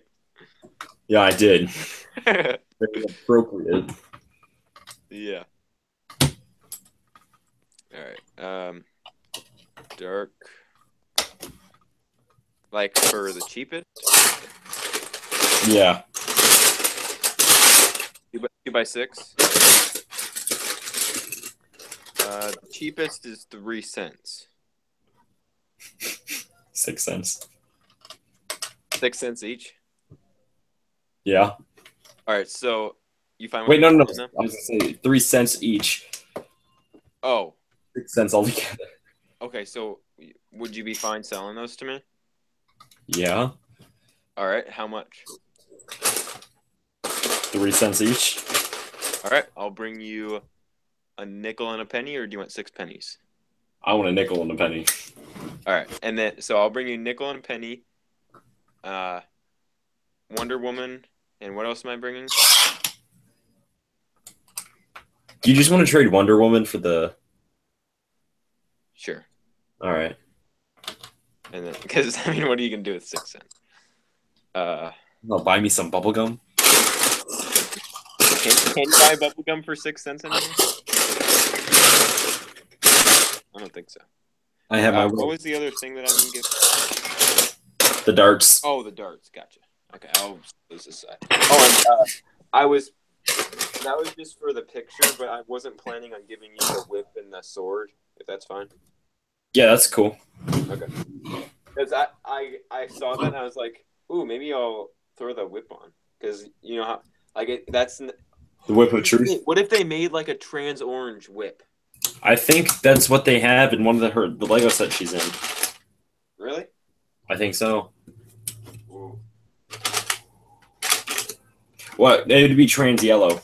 Yeah, I did. Very appropriate. Yeah. All right. Dark. Like for the cheapest? Yeah. 2x6. The cheapest is 3 cents. 6 cents. 6 cents each. Yeah. All right. So you find. Wait, no. I was gonna say 3 cents each. Oh. 6 cents altogether. Okay. So would you be fine selling those to me? Yeah. All right. How much? 3 cents each. All right. I'll bring you a nickel and a penny, or do you want 6 pennies? I want a nickel and a penny. All right. And then, so I'll bring you nickel and a penny. Wonder Woman, and what else am I bringing? Do you just want to trade Wonder Woman for the? Sure. All right. And then, because I mean, what are you gonna do with 6 cents? Well, buy me some bubble gum. Can you buy bubble gum for 6 cents anymore? I don't think so. I have my. What was the other thing that I didn't get? The darts. Oh, the darts. Gotcha. Okay, I'll lose this side. Oh, and that was just for the picture, but I wasn't planning on giving you the whip and the sword, if that's fine. Yeah, that's cool. Okay. Because I saw that and I was like, ooh, maybe I'll throw the whip on. Because, you know how, like, that's... The whip of truth? What if they made, like, a trans orange whip? I think that's what they have in one of the Lego set she's in. Really? I think so. Ooh. What? It would be trans yellow.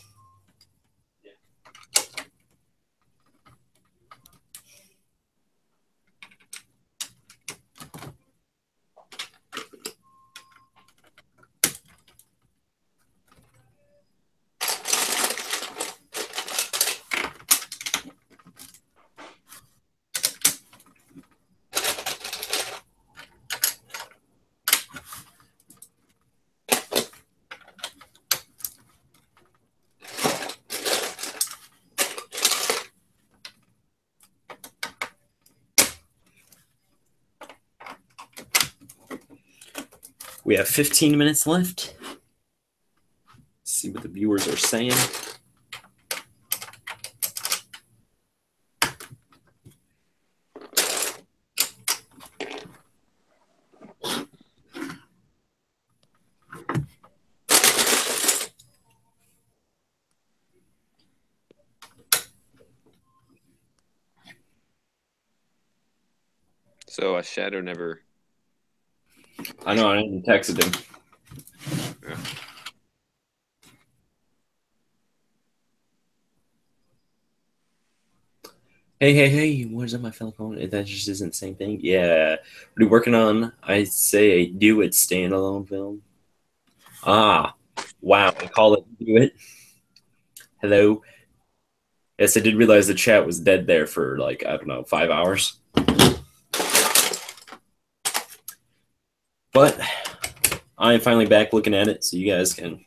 We have 15 minutes left. Let's see what the viewers are saying. So, Shadow never... I know, I didn't texted him. Yeah. Hey, where's up my fellow phone? That just isn't the same thing. Yeah. What are you working on? I say a Do It standalone film. Ah. Wow. I call it Do It. Hello. Yes, I did realize the chat was dead there for like, I don't know, 5 hours. But I'm finally back looking at it, so you guys can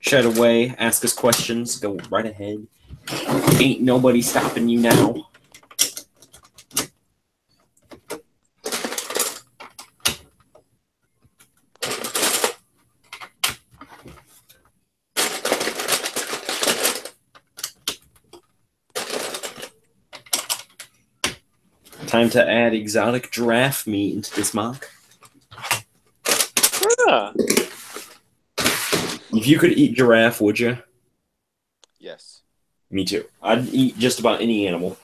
chat away, ask us questions, go right ahead. Ain't nobody stopping you now. Time to add exotic giraffe meat into this mock. Yeah. If you could eat giraffe, would you? Yes. Me too. I'd eat just about any animal.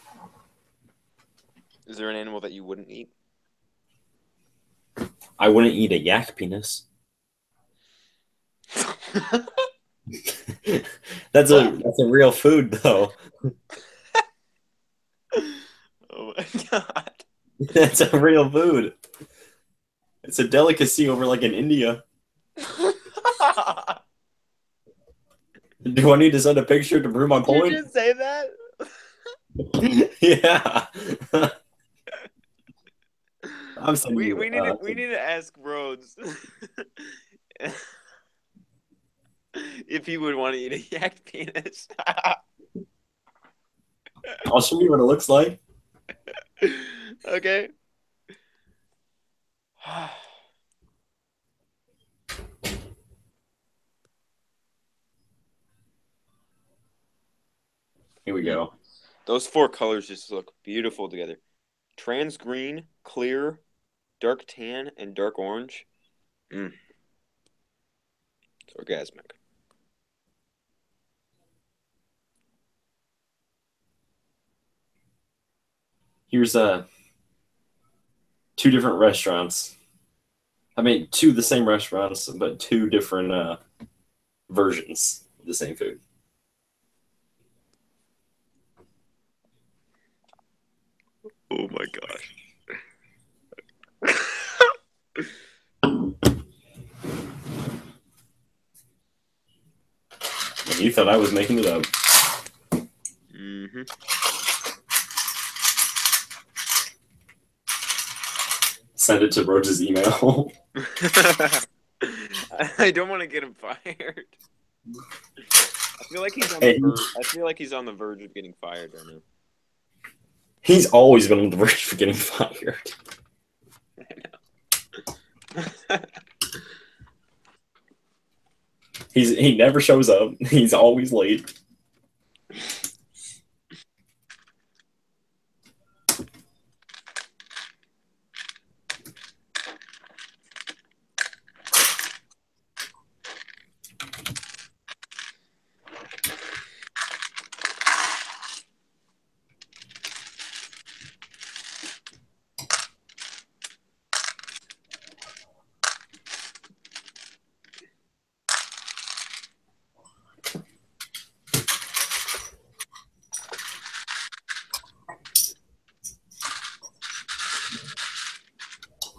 Is there an animal that you wouldn't eat? I wouldn't eat a yak penis. That's a real food though. Oh my god. That's a real food. It's a delicacy over like in India. Do I need to send a picture to prove my Did you point? just say that? Yeah. I'm sending We you, need to ask Rhodes if he would want to eat a yak penis. I'll show you what it looks like. Okay. Here we go. Those 4 colors just look beautiful together. Trans green, clear, dark tan, and dark orange. It's orgasmic. Here's 2 different restaurants. I mean, 2 the same restaurants, but 2 different versions of the same food. Oh my gosh. You thought I was making it up. Mm-hmm. Send it to Rhodes' email. I don't want to get him fired. I feel like he's on Hey. the verge. I feel like he's on the verge of getting fired right now. He's always been on the verge of getting fired. I know. He never shows up. He's always late.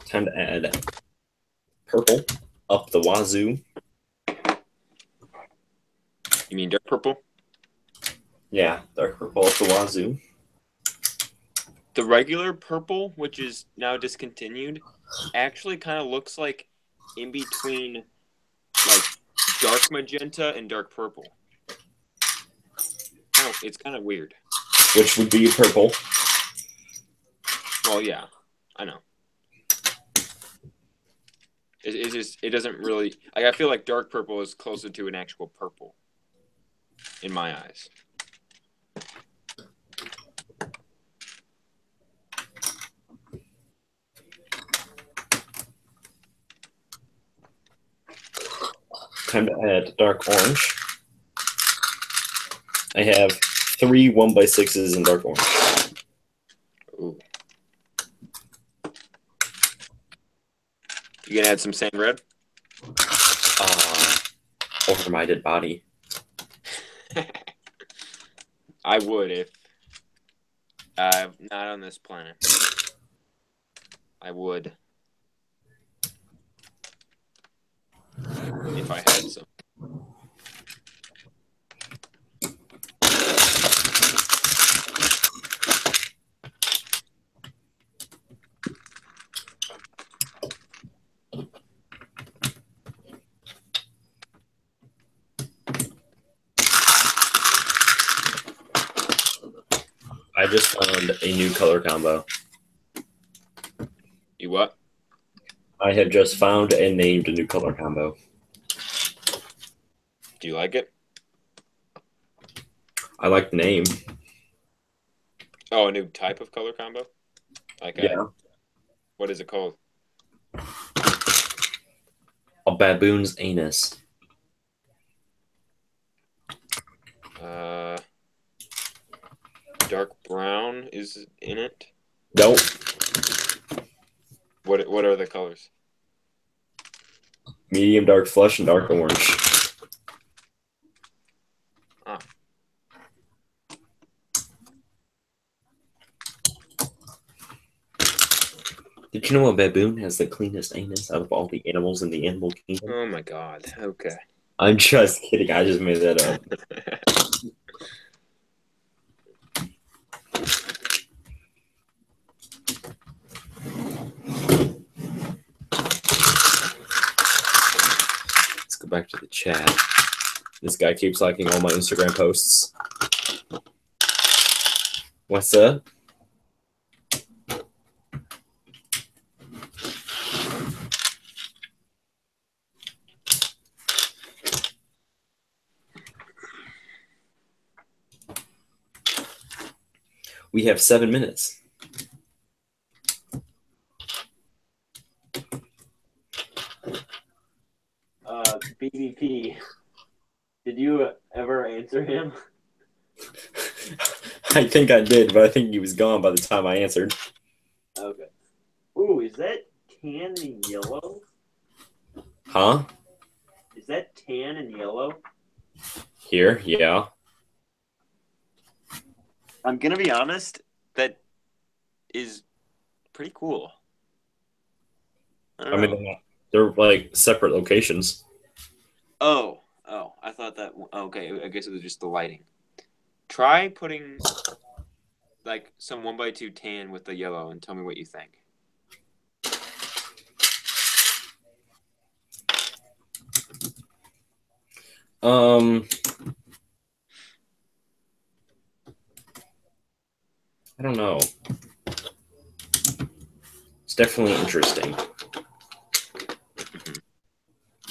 Time to add purple up the wazoo. You mean dark purple? Yeah, dark purple up the wazoo. The regular purple, which is now discontinued, actually kind of looks like in between, like dark magenta and dark purple. Oh, it's kind of weird. Which would be purple. Well, yeah, I know. It doesn't really. Like, I feel like dark purple is closer to an actual purple, in my eyes. Time to add dark orange. I have 3 1x6s in dark orange. Ooh. You gonna add some sand red? Over my dead body. I would if not on this planet. I would if I had some. I just found a new color combo. You what? I have just found and named a new color combo. Do you like it? I like the name. Oh, a new type of color combo? Like Yeah. What is it called? A baboon's anus. Dark brown is in it. Nope. What are the colors? Medium dark flesh and dark orange. Oh. Did you know a baboon has the cleanest anus out of all the animals in the animal kingdom? Oh my god. Okay. I'm just kidding. I just made that up. Let's go back to the chat. This guy keeps liking all my Instagram posts. What's up? We have 7 minutes. BBP. Did you ever answer him? I think I did, but I think he was gone by the time I answered. Okay. Ooh, is that tan and yellow? Huh? Is that tan and yellow? Here? Yeah. I'm gonna be honest. That is pretty cool. I mean, they're like separate locations. Oh, I thought that. Okay, I guess it was just the lighting. Try putting like some 1x2 tan with the yellow and tell me what you think. I don't know. It's definitely interesting.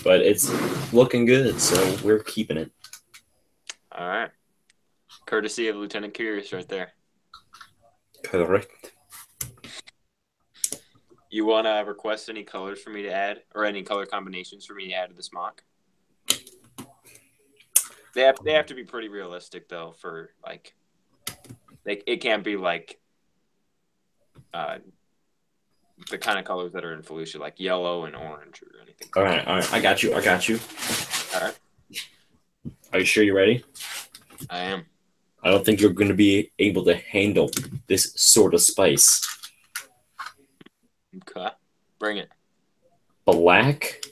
But it's looking good, so we're keeping it. All right. Courtesy of Lieutenant Curious right there. Correct. You want to request any colors for me to add or any color combinations for me to add to this mock? They have to be pretty realistic though for like it can't be like the kind of colors that are in FELUCIA, like yellow and orange or anything. All right. I got you. All right. Are you sure you're ready? I am. I don't think you're going to be able to handle this sort of spice. Okay. Bring it. Black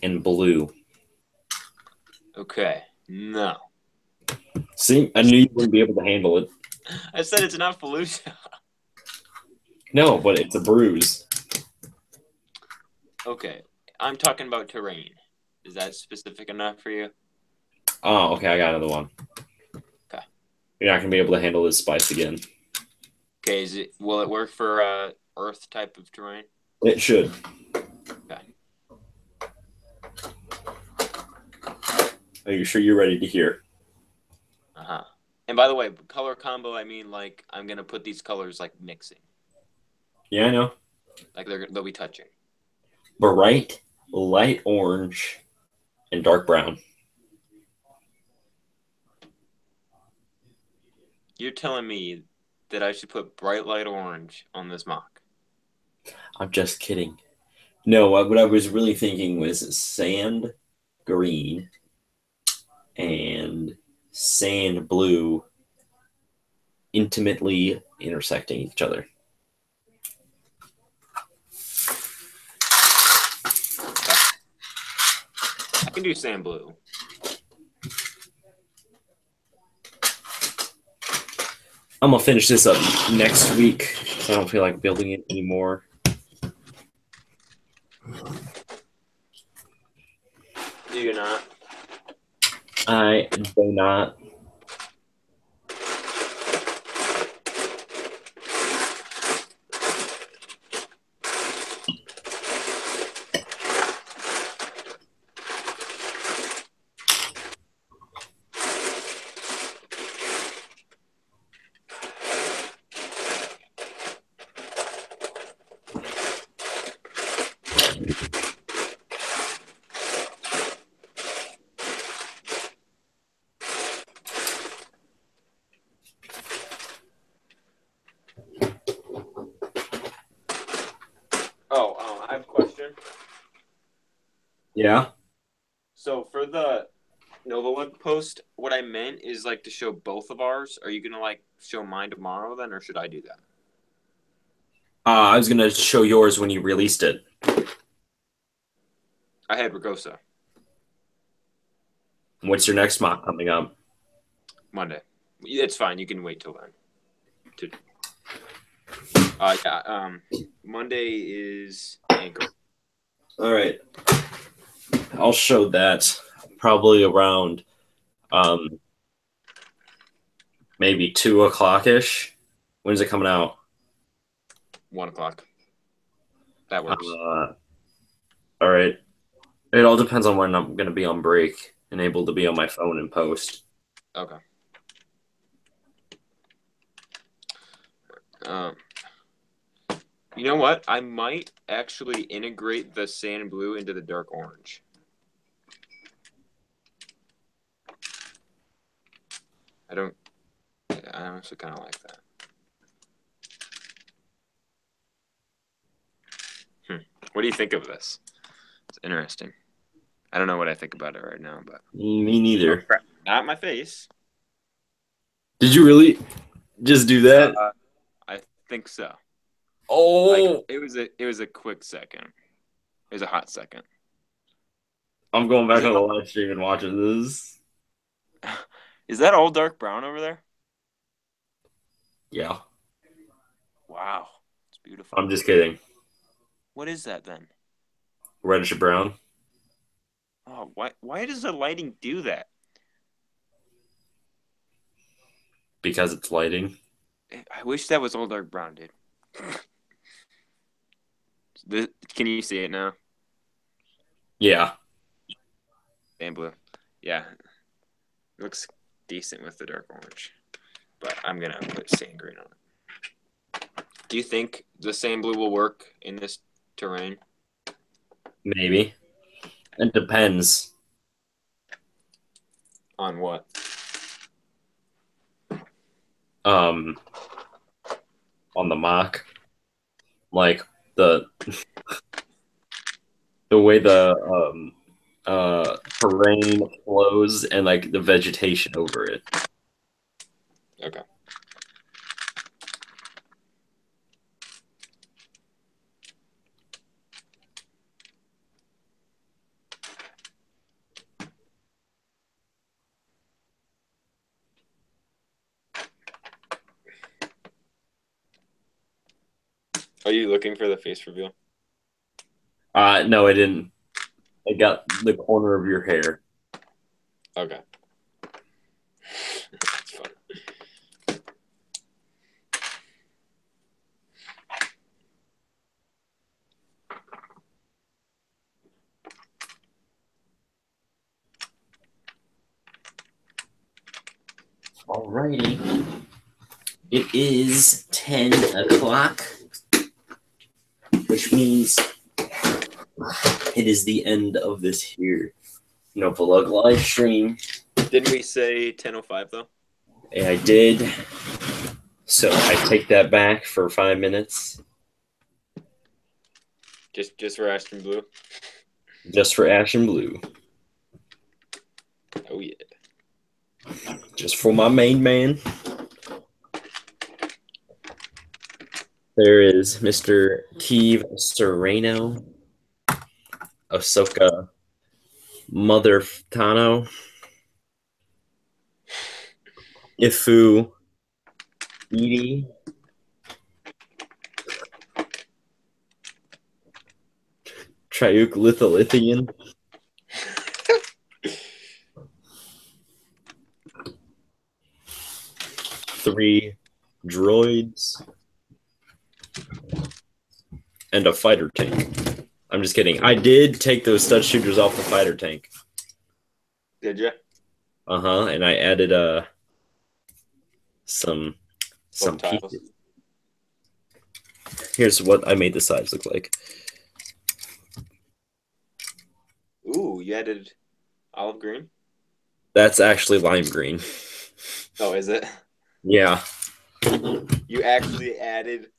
and blue. Okay. No. See, I knew you wouldn't be able to handle it. I said it's not FELUCIA. No, but it's a bruise. Okay. I'm talking about terrain. Is that specific enough for you? Oh, okay. I got another one. Okay. You're not going to be able to handle this spice again. Okay. Will it work for earth type of terrain? It should. Okay. Are you sure you're ready to hear? Uh-huh. And by the way, color combo, I mean like I'm gonna put these colors like mixing. Yeah, I know. Like they'll be touching. Bright, light orange, and dark brown. You're telling me that I should put bright light orange on this mock? I'm just kidding. No, what I was really thinking was sand green and sand blue intimately intersecting each other. I can do sand blue. I'm gonna finish this up next week. I don't feel like building it anymore. Do you not? I do not. I have a question. Yeah. So for the NovaLUG post, what I meant is like to show both of ours. Are you gonna like show mine tomorrow then, or should I do that? I was gonna show yours when you released it. I had Ragosa What's your next mock coming up? Monday. It's fine. You can wait till then. Monday is Anchor. All right. I'll show that probably around maybe 2:00 ish. When's it coming out? 1:00. That works. All right. It all depends on when I'm gonna be on break and able to be on my phone and post. Okay. You know what? I might actually integrate the sand blue into the dark orange. I honestly kind of like that. What do you think of this? It's interesting. I don't know what I think about it right now, but Me neither. not my face. Did you really just do that? I think so. Oh, Like, it was a quick second. It was a hot second. I'm going back on the live stream and watching this. Is that all dark brown over there? Yeah. Wow. It's beautiful. I'm just kidding. What is that then? Reddish brown. Oh, why does the lighting do that? Because it's lighting. I wish that was all dark brown, dude. Can you see it now? Yeah. And blue. Yeah. It looks decent with the dark orange. But I'm going to put sand green on it. Do you think the sand blue will work in this terrain? Maybe. It depends. On what? On the mock. Like the way the terrain flows and like the vegetation over it. Okay. Are you looking for the face reveal? No, I didn't. I got the corner of your hair. Okay. That's fun. Alrighty. It is 10 o'clock, which means it is the end of this here NovaLUG live stream. Didn't we say 10:05 though? And I did. So I take that back for 5 minutes. Just for Ashton Blue. Just for Ash and Blue. Oh yeah. Just for my main man. There is Mr. Kiev Sereno, Ahsoka Mother Tano, Ifu Edie, Triuke Lithian, three droids, and a fighter tank. I'm just kidding. I did take those stud shooters off the fighter tank. Did you? And I added some tiles. pieces. Here's what I made the sides look like. Ooh, you added olive green? That's actually lime green. Oh, is it? Yeah. You actually added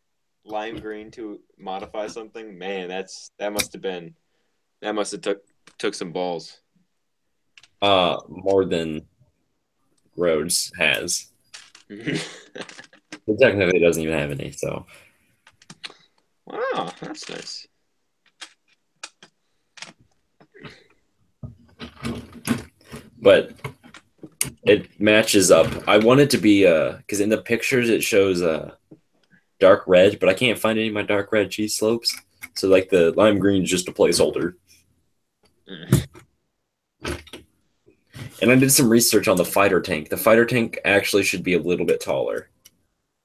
lime green to modify something, man, that must have took some balls. More than Rhodes has. He technically doesn't even have any, so. Wow, that's nice. But it matches up. I want it to be because in the pictures it shows dark red, but I can't find any of my dark red cheese slopes. So like the lime green is just a placeholder. And I did some research on the fighter tank. The fighter tank actually should be a little bit taller,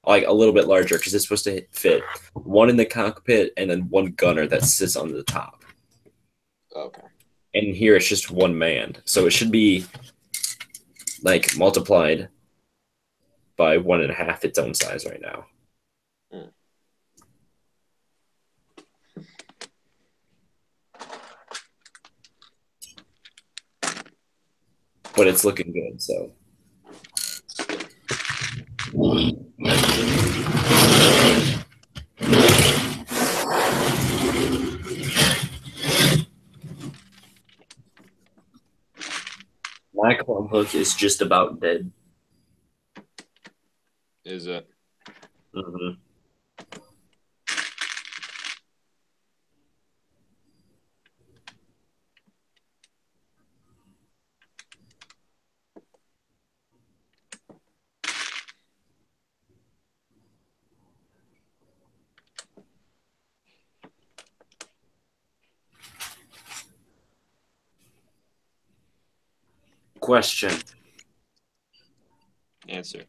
like a little bit larger, because it's supposed to fit one in the cockpit and then one gunner that sits on the top. Okay. And here it's just one man, so it should be like multiplied by 1.5 its own size right now. But it's looking good, so. My clone hook is just about dead. Is it? Mm-hmm. Question. Answer.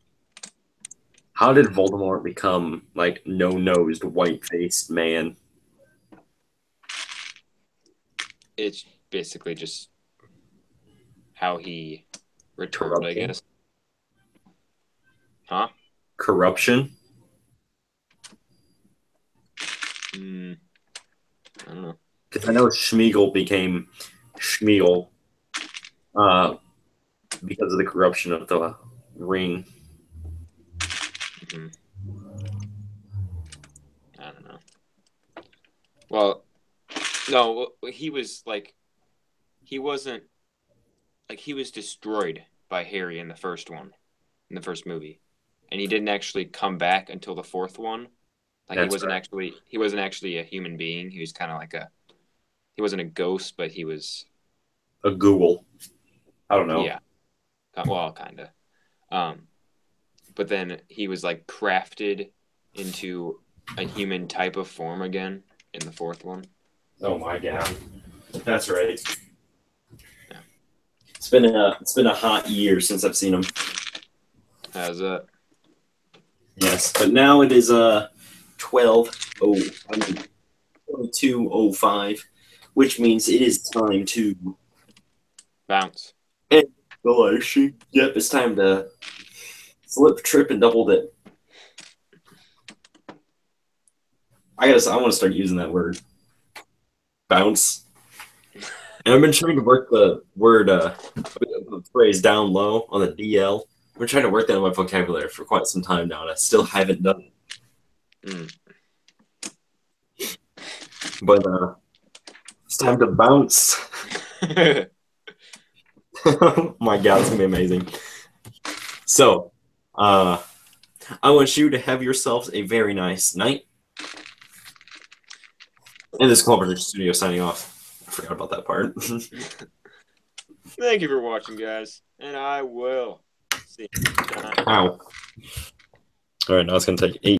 How did Voldemort become like no-nosed, white-faced man? It's basically just how he returned, Corruption? I guess. Huh? Corruption? I don't know. Because I know Schmeagol became Schmeagol because of the corruption of the ring. I don't know. Well, no, he was like, he wasn't, like, he was destroyed by Harry in the first one, in the first movie. And he didn't actually come back until the fourth one. Like, That's he wasn't actually a human being. He was kind of like he wasn't a ghost, but he was. A Google. I don't know. Yeah. Well, kind of. But then he was like crafted into a human type of form again in the fourth one. Oh my god. That's right. Yeah. It's been a hot year since I've seen him. How's that? Yes, but now it is 22:05, which means it is time to Bounce. go sheep. Yep, it's time to flip, trip, and double dip. I want to start using that word. Bounce. And I've been trying to work the word, the phrase down low on the DL. I've been trying to work that in my vocabulary for quite some time now, and I still haven't done it. But it's time to bounce. Oh my god, it's gonna be amazing. So, I want you to have yourselves a very nice night. And this Clover Studio signing off. I forgot about that part. Thank you for watching, guys. And I will see you next time. Ow. All right, now it's gonna take 8.